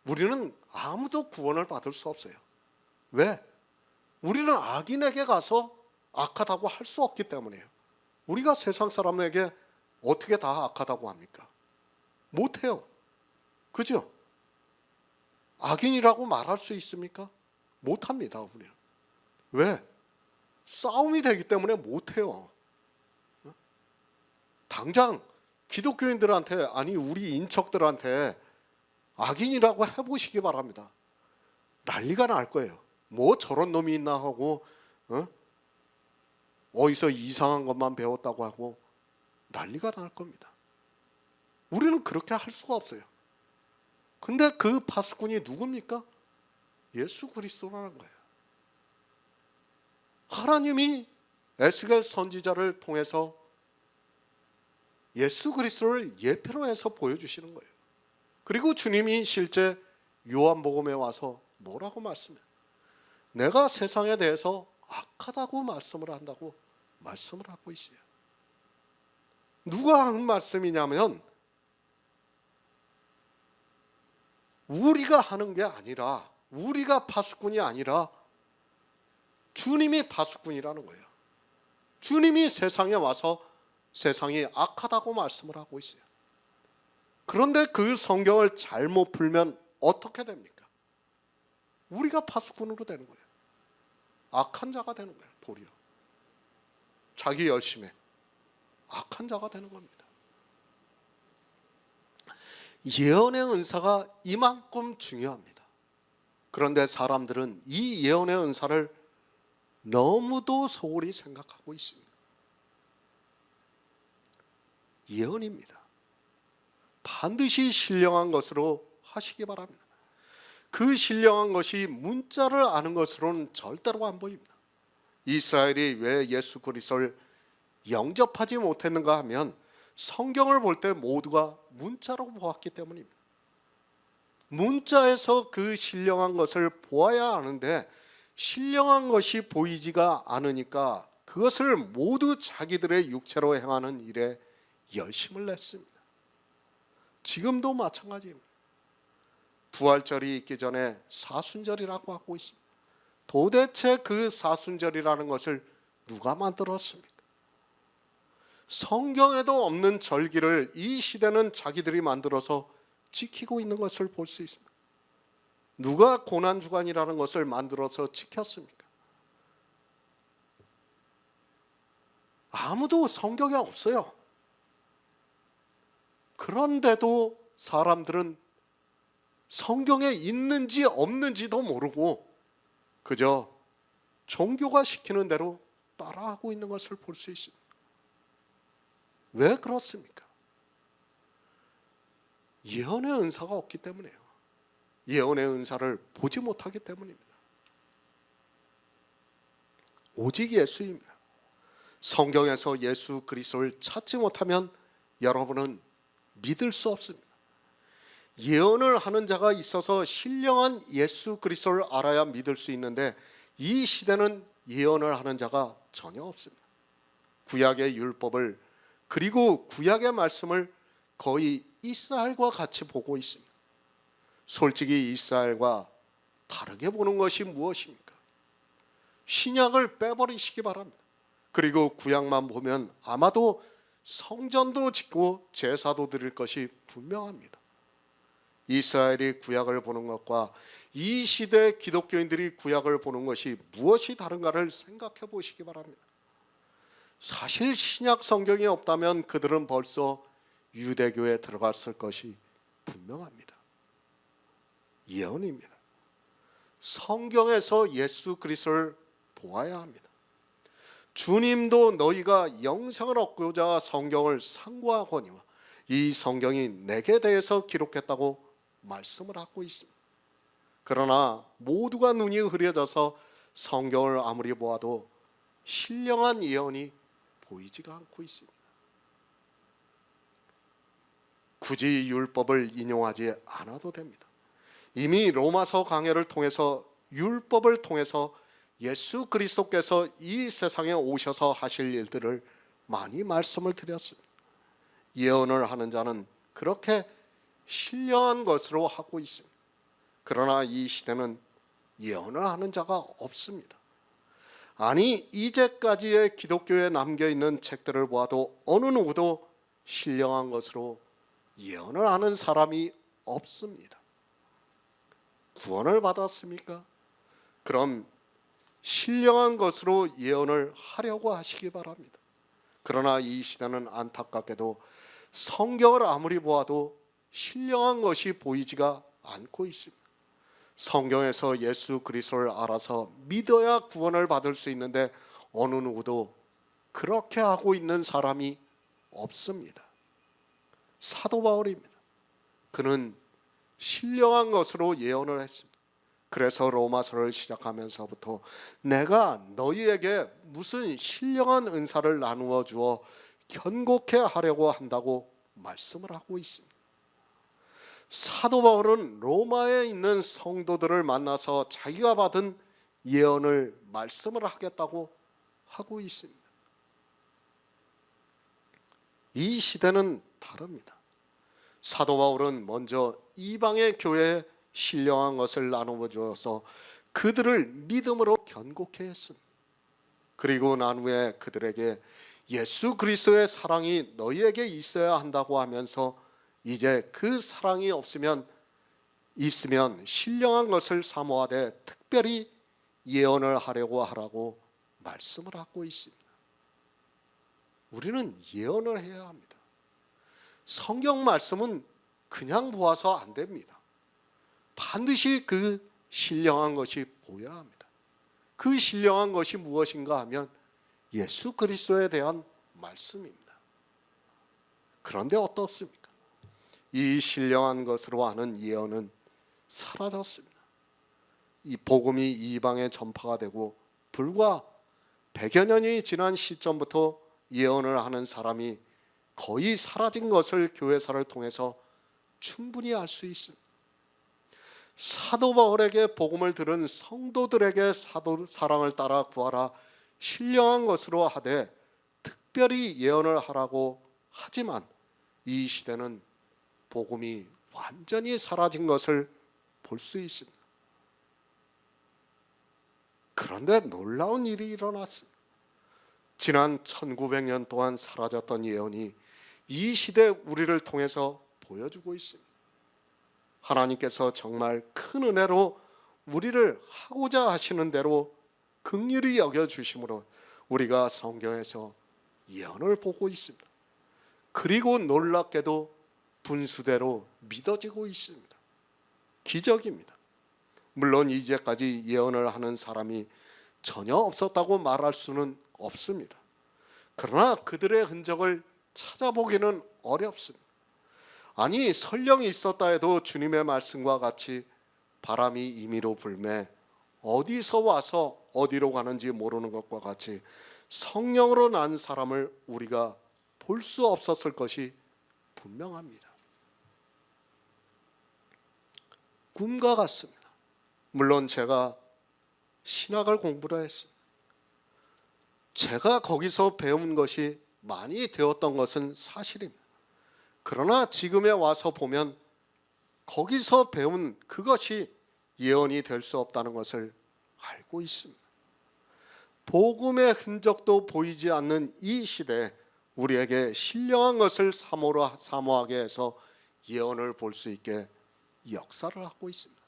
A: 우리는 아무도 구원을 받을 수 없어요. 왜? 우리는 악인에게 가서 악하다고 할 수 없기 때문이에요. 우리가 세상 사람에게 어떻게 다 악하다고 합니까? 못해요. 그죠? 악인이라고 말할 수 있습니까? 못합니다. 우리는. 왜? 싸움이 되기 때문에 못해요. 당장 기독교인들한테, 아니 우리 인척들한테 악인이라고 해보시기 바랍니다. 난리가 날 거예요. 뭐 저런 놈이 있나 하고 어디서 이상한 것만 배웠다고 하고 난리가 날 겁니다. 우리는 그렇게 할 수가 없어요. 근데 그 파수꾼이 누굽니까? 예수 그리스도라는 거예요. 하나님이 에스겔 선지자를 통해서 예수 그리스도를 예표로 해서 보여주시는 거예요. 그리고 주님이 실제 요한복음에 와서 뭐라고 말씀해요? 내가 세상에 대해서 악하다고 말씀을 한다고 말씀을 하고 있어요. 누가 한 말씀이냐면 우리가 하는 게 아니라, 우리가 파수꾼이 아니라 주님이 파수꾼이라는 거예요. 주님이 세상에 와서 세상이 악하다고 말씀을 하고 있어요. 그런데 그 성경을 잘못 풀면 어떻게 됩니까? 우리가 파수꾼으로 되는 거예요. 악한 자가 되는 거예요. 도리어 자기 열심에 악한 자가 되는 겁니다. 예언의 은사가 이만큼 중요합니다. 그런데 사람들은 이 예언의 은사를 너무도 소홀히 생각하고 있습니다. 예언입니다. 반드시 신령한 것으로 하시기 바랍니다. 그 신령한 것이 문자를 아는 것으로는 절대로 안 보입니다. 이스라엘이 왜 예수 그리스도를 영접하지 못했는가 하면 성경을 볼 때 모두가 문자로 보았기 때문입니다. 문자에서 그 신령한 것을 보아야 하는데 신령한 것이 보이지가 않으니까 그것을 모두 자기들의 육체로 행하는 일에 열심을 냈습니다. 지금도 마찬가지입니다. 부활절이 있기 전에 사순절이라고 하고 있습니다. 도대체 그 사순절이라는 것을 누가 만들었습니까? 성경에도 없는 절기를 이 시대는 자기들이 만들어서 지키고 있는 것을 볼 수 있습니다. 누가 고난주간이라는 것을 만들어서 지켰습니까? 아무도 성경에 없어요. 그런데도 사람들은 성경에 있는지 없는지도 모르고 그저 종교가 시키는 대로 따라하고 있는 것을 볼 수 있습니다. 왜 그렇습니까? 예언의 은사가 없기 때문이에요. 예언의 은사를 보지 못하기 때문입니다. 오직 예수입니다. 성경에서 예수 그리스도를 찾지 못하면 여러분은 믿을 수 없습니다. 예언을 하는 자가 있어서 신령한 예수 그리스도를 알아야 믿을 수 있는데 이 시대는 예언을 하는 자가 전혀 없습니다. 구약의 율법을 그리고 구약의 말씀을 거의 이스라엘과 같이 보고 있습니다. 솔직히 이스라엘과 다르게 보는 것이 무엇입니까? 신약을 빼버리시기 바랍니다. 그리고 구약만 보면 아마도 성전도 짓고 제사도 드릴 것이 분명합니다. 이스라엘이 구약을 보는 것과 이 시대 기독교인들이 구약을 보는 것이 무엇이 다른가를 생각해 보시기 바랍니다. 사실 신약 성경이 없다면 그들은 벌써 유대교에 들어갔을 것이 분명합니다. 예언입니다. 성경에서 예수 그리스도를 보아야 합니다. 주님도 너희가 영생을 얻고자 성경을 상고하거니와 이 성경이 내게 대해서 기록했다고 말씀을 하고 있습니다. 그러나 모두가 눈이 흐려져서 성경을 아무리 보아도 신령한 예언이 보이지가 않고 있습니다. 굳이 율법을 인용하지 않아도 됩니다. 이미 로마서 강해를 통해서 율법을 통해서 예수 그리스도께서 이 세상에 오셔서 하실 일들을 많이 말씀을 드렸습니다. 예언을 하는 자는 그렇게 신령한 것으로 하고 있습니다. 그러나 이 시대는 예언을 하는 자가 없습니다. 아니, 이제까지의 기독교에 남겨있는 책들을 보아도 어느 누구도 신령한 것으로 예언을 하는 사람이 없습니다. 구원을 받았습니까? 그럼 신령한 것으로 예언을 하려고 하시기 바랍니다. 그러나 이 시대는 안타깝게도 성경을 아무리 보아도 신령한 것이 보이지가 않고 있습니다. 성경에서 예수 그리스도를 알아서 믿어야 구원을 받을 수 있는데 어느 누구도 그렇게 하고 있는 사람이 없습니다. 사도 바울입니다. 그는 신령한 것으로 예언을 했습니다. 그래서 로마서를 시작하면서부터 내가 너희에게 무슨 신령한 은사를 나누어 주어 견고케 하려고 한다고 말씀을 하고 있습니다. 사도 바울은 로마에 있는 성도들을 만나서 자기가 받은 예언을 말씀을 하겠다고 하고 있습니다. 이 시대는 다릅니다. 사도 바울은 먼저 이방의 교회에 신령한 것을 나누어 주어서 그들을 믿음으로 견고케 했습니다. 그리고 난 후에 그들에게 예수 그리스도의 사랑이 너희에게 있어야 한다고 하면서 이제 그 사랑이 있으면 신령한 것을 사모하되 특별히 예언을 하려고 하라고 말씀을 하고 있습니다. 우리는 예언을 해야 합니다. 성경 말씀은 그냥 보아서 안 됩니다. 반드시 그 신령한 것이 보여야 합니다. 그 신령한 것이 무엇인가 하면 예수 그리스도에 대한 말씀입니다. 그런데 어떻습니까? 이 신령한 것으로 하는 예언은 사라졌습니다. 이 복음이 이방에 전파가 되고 불과 100여 년이 지난 시점부터 예언을 하는 사람이 거의 사라진 것을 교회사를 통해서 충분히 알 수 있습니다. 사도 바울에게 복음을 들은 성도들에게 사랑을 따라 구하라 신령한 것으로 하되 특별히 예언을 하라고 하지만 이 시대는 복음이 완전히 사라진 것을 볼 수 있습니다. 그런데 놀라운 일이 일어났습니다. 지난 1900년 동안 사라졌던 예언이 이 시대 우리를 통해서 보여주고 있습니다. 하나님께서 정말 큰 은혜로 우리를 하고자 하시는 대로 긍휼히 여겨주심으로 우리가 성경에서 예언을 보고 있습니다. 그리고 놀랍게도 분수대로 믿어지고 있습니다. 기적입니다. 물론 이제까지 예언을 하는 사람이 전혀 없었다고 말할 수는 없습니다. 그러나 그들의 흔적을 찾아보기는 어렵습니다. 아니, 설령이 있었다 해도 주님의 말씀과 같이 바람이 임의로 불매 어디서 와서 어디로 가는지 모르는 것과 같이 성령으로 난 사람을 우리가 볼 수 없었을 것이 분명합니다. 꿈과 같습니다. 물론 제가 신학을 공부를 했습니다. 제가 거기서 배운 것이 많이 되었던 것은 사실입니다. 그러나 지금에 와서 보면 거기서 배운 그것이 예언이 될 수 없다는 것을 알고 있습니다. 복음의 흔적도 보이지 않는 이 시대에 우리에게 신령한 것을 사모하게 해서 예언을 볼 수 있게 역사를 하고 있습니다.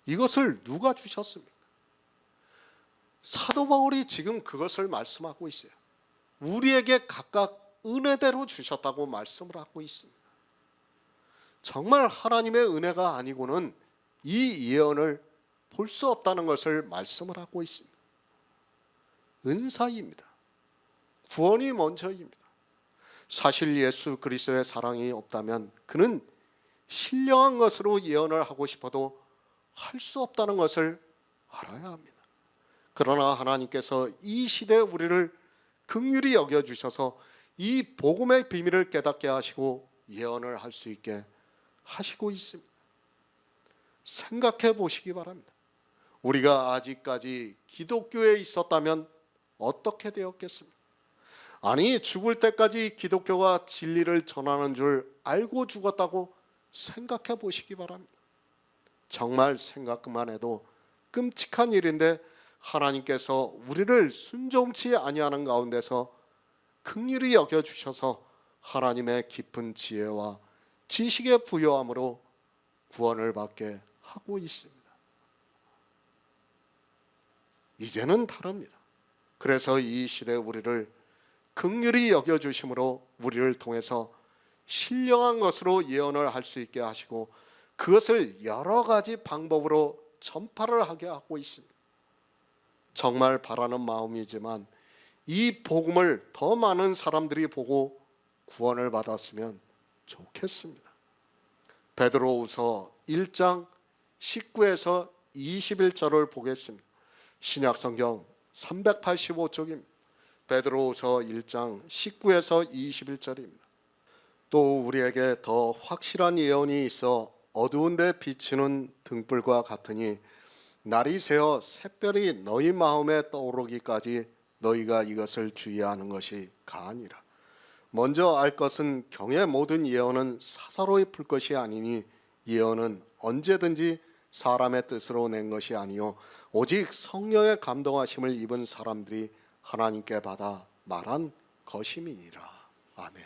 A: 이것을 누가 주셨습니까? 사도 바울이 지금 그것을 말씀하고 있어요. 우리에게 각각 은혜대로 주셨다고 말씀을 하고 있습니다. 정말 하나님의 은혜가 아니고는 이 예언을 볼 수 없다는 것을 말씀을 하고 있습니다. 은사입니다. 구원이 먼저입니다. 사실 예수 그리스도의 사랑이 없다면 그는 신령한 것으로 예언을 하고 싶어도 할 수 없다는 것을 알아야 합니다. 그러나 하나님께서 이 시대에 우리를 긍휼히 여겨주셔서 이 복음의 비밀을 깨닫게 하시고 예언을 할 수 있게 하시고 있습니다. 생각해 보시기 바랍니다. 우리가 아직까지 기독교에 있었다면 어떻게 되었겠습니까? 아니, 죽을 때까지 기독교가 진리를 전하는 줄 알고 죽었다고 생각해 보시기 바랍니다. 정말 생각만 해도 끔찍한 일인데 하나님께서 우리를 순종치 아니하는 가운데서 긍휼히 여겨주셔서 하나님의 깊은 지혜와 지식의 부요함으로 구원을 받게 하고 있습니다. 이제는 다릅니다. 그래서 이 시대 우리를 긍휼히 여겨주심으로 우리를 통해서 신령한 것으로 예언을 할 수 있게 하시고 그것을 여러 가지 방법으로 전파를 하게 하고 있습니다. 정말 바라는 마음이지만 이 복음을 더 많은 사람들이 보고 구원을 받았으면 좋겠습니다. 베드로후서 1장 19에서 21절을 보겠습니다. 신약성경 385쪽입니다. 베드로후서 1장 19에서 21절입니다. 또 우리에게 더 확실한 예언이 있어 어두운 데 비치는 등불과 같으니 날이 새어 샛별이 너희 마음에 떠오르기까지 너희가 이것을 주의하는 것이 가하니라. 먼저 알 것은 경의 모든 예언은 사사로이 풀 것이 아니니 예언은 언제든지 사람의 뜻으로 낸 것이 아니요 오직 성령의 감동하심을 입은 사람들이 하나님께 받아 말한 것임이니라. 아멘.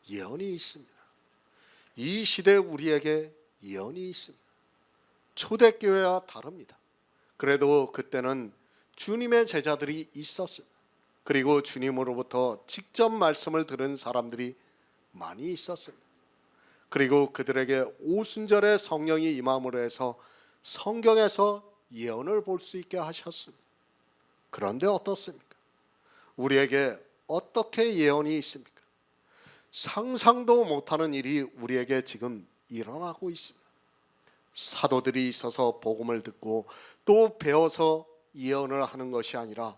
A: 예언이 있습니다. 이 시대 우리에게 예언이 있습니다. 초대교회와 다릅니다. 그래도 그때는 주님의 제자들이 있었습니다. 그리고 주님으로부터 직접 말씀을 들은 사람들이 많이 있었습니다. 그리고 그들에게 오순절에 성령이 임함으로 해서 성경에서 예언을 볼 수 있게 하셨습니다. 그런데 어떻습니까? 우리에게 어떻게 예언이 있습니까? 상상도 못하는 일이 우리에게 지금 일어나고 있습니다. 사도들이 있어서 복음을 듣고 또 배워서 예언을 하는 것이 아니라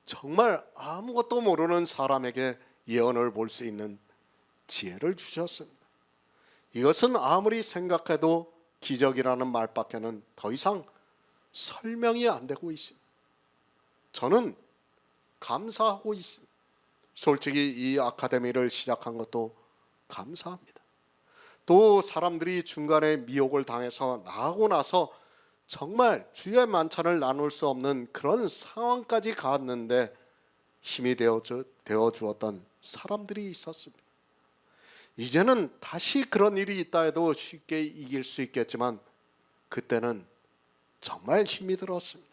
A: 정말 아무것도 모르는 사람에게 예언을 볼 수 있는 지혜를 주셨습니다. 이것은 아무리 생각해도 기적이라는 말밖에는 더 이상 설명이 안 되고 있습니다. 저는 감사하고 있습니다. 솔직히 이 아카데미를 시작한 것도 감사합니다. 또 사람들이 중간에 미혹을 당해서 나가고 나서 정말 주의 만찬을 나눌 수 없는 그런 상황까지 갔는데 힘이 되어 주었던 사람들이 있었습니다. 이제는 다시 그런 일이 있다 해도 쉽게 이길 수 있겠지만 그때는 정말 힘이 들었습니다.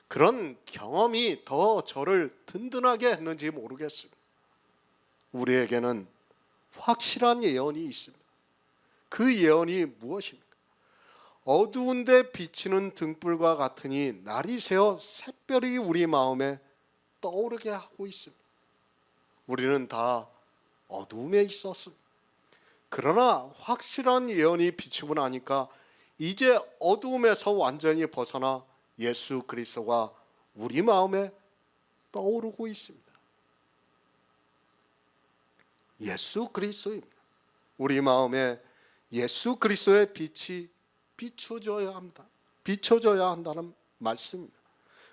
A: 그런 경험이 더 저를 든든하게 했는지 모르겠습니다. 우리에게는 확실한 예언이 있습니다. 그 예언이 무엇입니까? 어두운 데 비치는 등불과 같으니 날이 새어 샛별이 우리 마음에 떠오르게 하고 있습니다. 우리는 다 어두움에 있었습니다. 그러나 확실한 예언이 비치고 나니까 이제 어두움에서 완전히 벗어나 예수 그리스도가 우리 마음에 떠오르고 있습니다. 예수 그리스도입니다. 우리 마음에 예수 그리스도의 빛이 비춰져야 한다는 말씀입니다.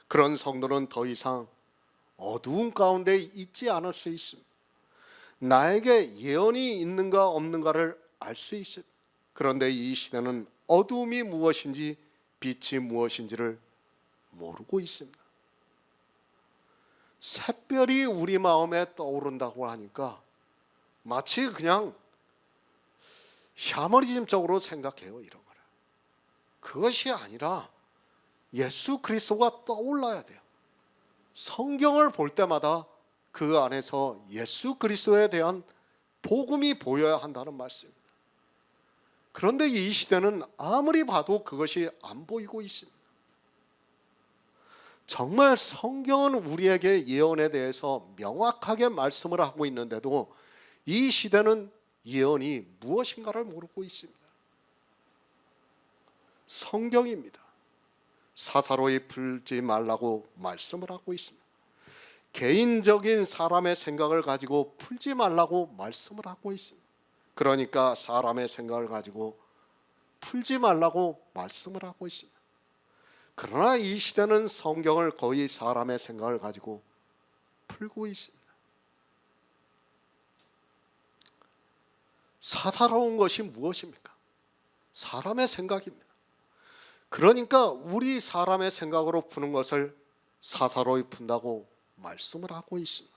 A: 그런 성도는 더 이상 어두운 가운데 있지 않을 수 있습니다. 나에게 예언이 있는가 없는가를 알 수 있습니다. 그런데 이 시대는 어두움이 무엇인지 빛이 무엇인지를 모르고 있습니다. 샛별이 우리 마음에 떠오른다고 하니까 마치 그냥 샤머니즘적으로 생각해요. 이런 거를. 그것이 아니라 예수 그리스도가 떠올라야 돼요. 성경을 볼 때마다 그 안에서 예수 그리스도에 대한 복음이 보여야 한다는 말씀입니다. 그런데 이 시대는 아무리 봐도 그것이 안 보이고 있습니다. 정말 성경은 우리에게 예언에 대해서 명확하게 말씀을 하고 있는데도 이 시대는 예언이 무엇인가를 모르고 있습니다. 성경입니다. 사사로이 풀지 말라고 말씀을 하고 있습니다. 개인적인 사람의 생각을 가지고 풀지 말라고 말씀을 하고 있습니다. 그러니까 사람의 생각을 가지고 풀지 말라고 말씀을 하고 있습니다. 그러나 이 시대는 성경을 거의 사람의 생각을 가지고 풀고 있습니다. 사사로운 것이 무엇입니까? 사람의 생각입니다. 그러니까 우리 사람의 생각으로 푸는 것을 사사로이 푼다고 말씀을 하고 있습니다.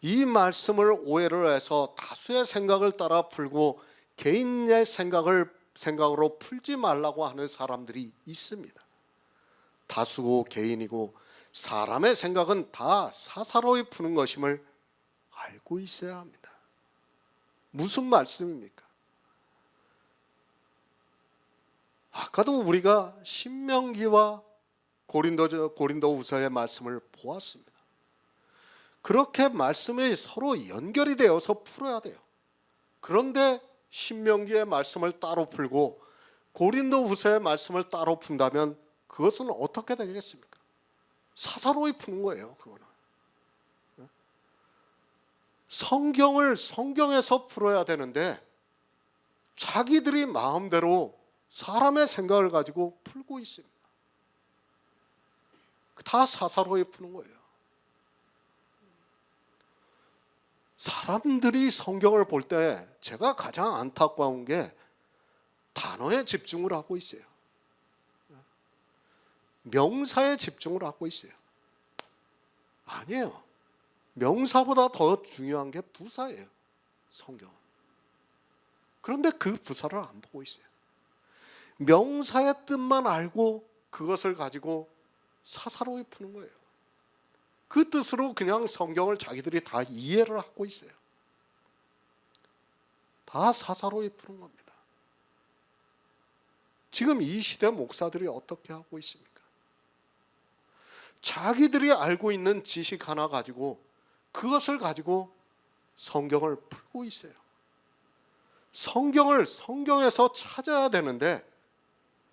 A: 이 말씀을 오해를 해서 다수의 생각을 따라 풀고 개인의 생각으로 풀지 말라고 하는 사람들이 있습니다. 다수고 개인이고 사람의 생각은 다 사사로이 푸는 것임을 알고 있어야 합니다. 무슨 말씀입니까? 아까도 우리가 신명기와 고린도후서의 말씀을 보았습니다. 그렇게 말씀이 서로 연결이 되어서 풀어야 돼요. 그런데 신명기의 말씀을 따로 풀고 고린도후서의 말씀을 따로 푼다면 그것은 어떻게 되겠습니까? 사사로이 푸는 거예요. 그거는 성경을 성경에서 풀어야 되는데 자기들이 마음대로 사람의 생각을 가지고 풀고 있습니다. 다 사사로이 푸는 거예요. 사람들이 성경을 볼 때 제가 가장 안타까운 게 단어에 집중을 하고 있어요. 명사에 집중을 하고 있어요. 아니에요. 명사보다 더 중요한 게 부사예요. 성경은. 그런데 그 부사를 안 보고 있어요. 명사의 뜻만 알고 그것을 가지고 사사로이 푸는 거예요. 그 뜻으로 그냥 성경을 자기들이 다 이해를 하고 있어요. 다 사사로이 푸는 겁니다. 지금 이 시대 목사들이 어떻게 하고 있습니까? 자기들이 알고 있는 지식 하나 가지고 그것을 가지고 성경을 풀고 있어요. 성경을 성경에서 찾아야 되는데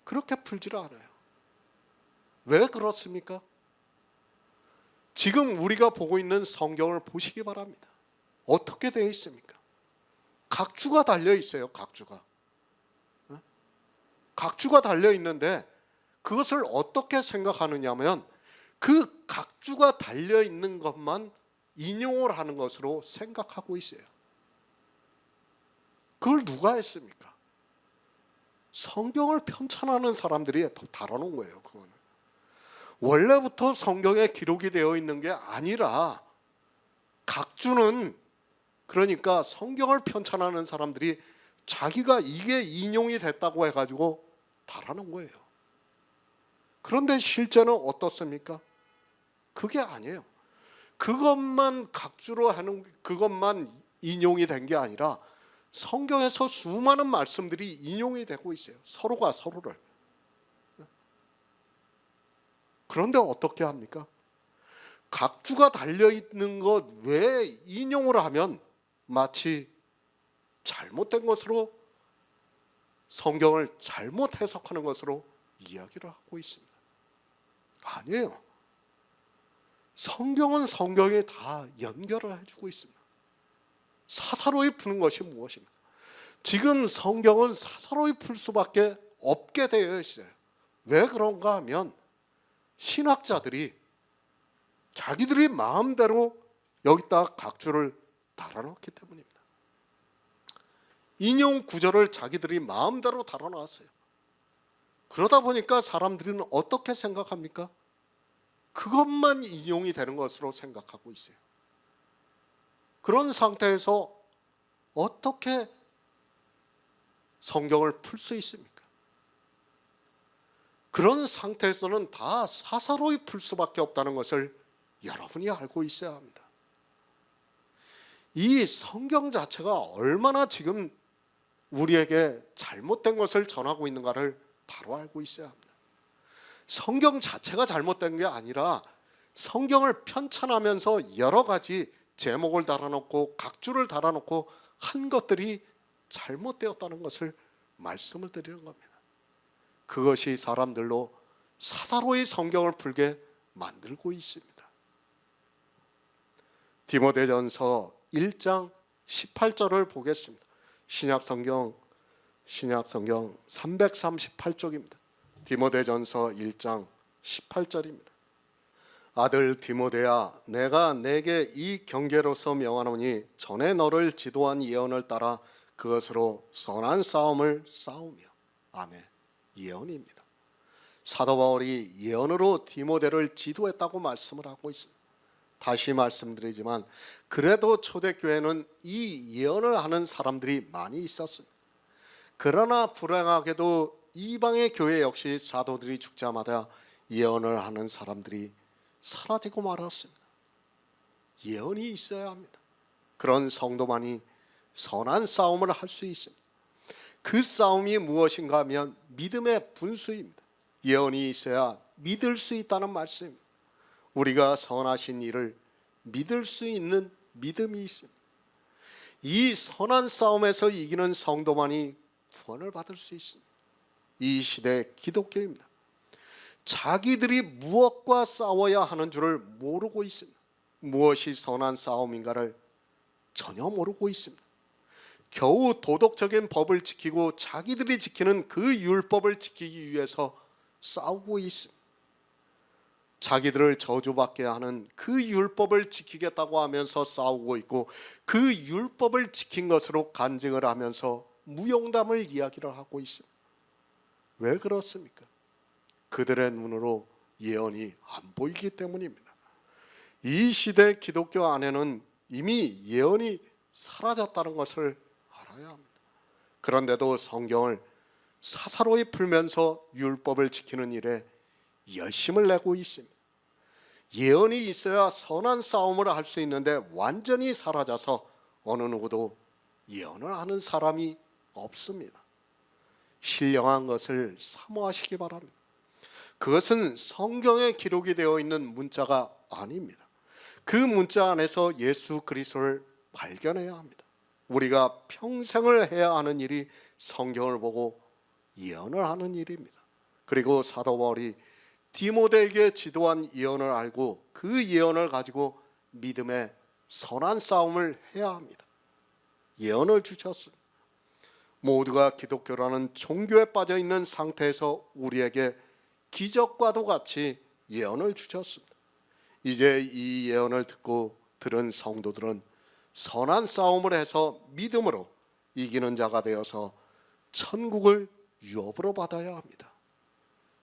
A: 그렇게 풀지를 않아요. 왜 그렇습니까? 지금 우리가 보고 있는 성경을 보시기 바랍니다. 어떻게 되어 있습니까? 각주가 달려 있어요. 각주가 달려 있는데 그것을 어떻게 생각하느냐면 그 각주가 달려 있는 것만 인용을 하는 것으로 생각하고 있어요. 그걸 누가 했습니까? 성경을 편찬하는 사람들이 달아놓은 거예요. 그거는 원래부터 성경에 기록이 되어 있는 게 아니라 각주는 그러니까 성경을 편찬하는 사람들이 자기가 이게 인용이 됐다고 해가지고 달아놓은 거예요. 그런데 실제는 어떻습니까? 그게 아니에요. 그것만 각주로 하는 그것만 인용이 된 게 아니라 성경에서 수많은 말씀들이 인용이 되고 있어요. 서로가 서로를. 그런데 어떻게 합니까? 각주가 달려있는 것 왜 인용을 하면 마치 잘못된 것으로 성경을 잘못 해석하는 것으로 이야기를 하고 있습니다. 아니에요. 성경은 성경에 다 연결을 해주고 있습니다. 사사로이 푸는 것이 무엇입니까? 지금 성경은 사사로이 풀 수밖에 없게 되어 있어요. 왜 그런가 하면 신학자들이 자기들이 마음대로 여기다 각주를 달아놓기 때문입니다. 인용 구절을 자기들이 마음대로 달아놨어요. 그러다 보니까 사람들은 어떻게 생각합니까? 그것만 인용이 되는 것으로 생각하고 있어요. 그런 상태에서 어떻게 성경을 풀 수 있습니까? 그런 상태에서는 다 사사로이 풀 수밖에 없다는 것을 여러분이 알고 있어야 합니다. 이 성경 자체가 얼마나 지금 우리에게 잘못된 것을 전하고 있는가를 바로 알고 있어야 합니다. 성경 자체가 잘못된 게 아니라 성경을 편찬하면서 여러 가지 제목을 달아놓고 각주를 달아놓고 한 것들이 잘못되었다는 것을 말씀을 드리는 겁니다. 그것이 사람들로 사사로이 성경을 풀게 만들고 있습니다. 디모데전서 1장 18절을 보겠습니다. 신약성경 338쪽입니다. 디모데전서 1장 18절입니다. 아들 디모데야, 내가 내게 이 경계로서 명하노니 전에 너를 지도한 예언을 따라 그것으로 선한 싸움을 싸우며. 아멘. 예언입니다. 사도 바울이 예언으로 디모데를 지도했다고 말씀을 하고 있습니다. 다시 말씀드리지만 그래도 초대교회는 이 예언을 하는 사람들이 많이 있었습니다. 그러나 불행하게도 이방의 교회 역시 사도들이 죽자마자 예언을 하는 사람들이 사라지고 말았습니다. 예언이 있어야 합니다. 그런 성도만이 선한 싸움을 할 수 있습니다. 그 싸움이 무엇인가 하면 믿음의 분수입니다. 예언이 있어야 믿을 수 있다는 말씀입니다. 우리가 선하신 일을 믿을 수 있는 믿음이 있습니다. 이 선한 싸움에서 이기는 성도만이 구원을 받을 수 있습니다. 이 시대 기독교입니다. 자기들이 무엇과 싸워야 하는 줄을 모르고 있습니다. 무엇이 선한 싸움인가를 전혀 모르고 있습니다. 겨우 도덕적인 법을 지키고 자기들이 지키는 그 율법을 지키기 위해서 싸우고 있습니다. 자기들을 저주받게 하는 그 율법을 지키겠다고 하면서 싸우고 있고, 그 율법을 지킨 것으로 간증을 하면서 무용담을 이야기를 하고 있습니다. 왜 그렇습니까? 그들의 눈으로 예언이 안 보이기 때문입니다. 이 시대 기독교 안에는 이미 예언이 사라졌다는 것을 알아야 합니다. 그런데도 성경을 사사로이 풀면서 율법을 지키는 일에 열심을 내고 있습니다. 예언이 있어야 선한 싸움을 할 수 있는데 완전히 사라져서 어느 누구도 예언을 하는 사람이 없습니다. 신령한 것을 사모하시기 바랍니다. 그것은 성경에 기록이 되어 있는 문자가 아닙니다. 그 문자 안에서 예수 그리스도를 발견해야 합니다. 우리가 평생을 해야 하는 일이 성경을 보고 예언을 하는 일입니다. 그리고 사도 바울이 디모데에게 지도한 예언을 알고 그 예언을 가지고 믿음의 선한 싸움을 해야 합니다. 예언을 주셨습니다. 모두가 기독교라는 종교에 빠져 있는 상태에서 우리에게 기적과도 같이 예언을 주셨습니다. 이제 이 예언을 듣고 들은 성도들은 선한 싸움을 해서 믿음으로 이기는 자가 되어서 천국을 유업으로 받아야 합니다.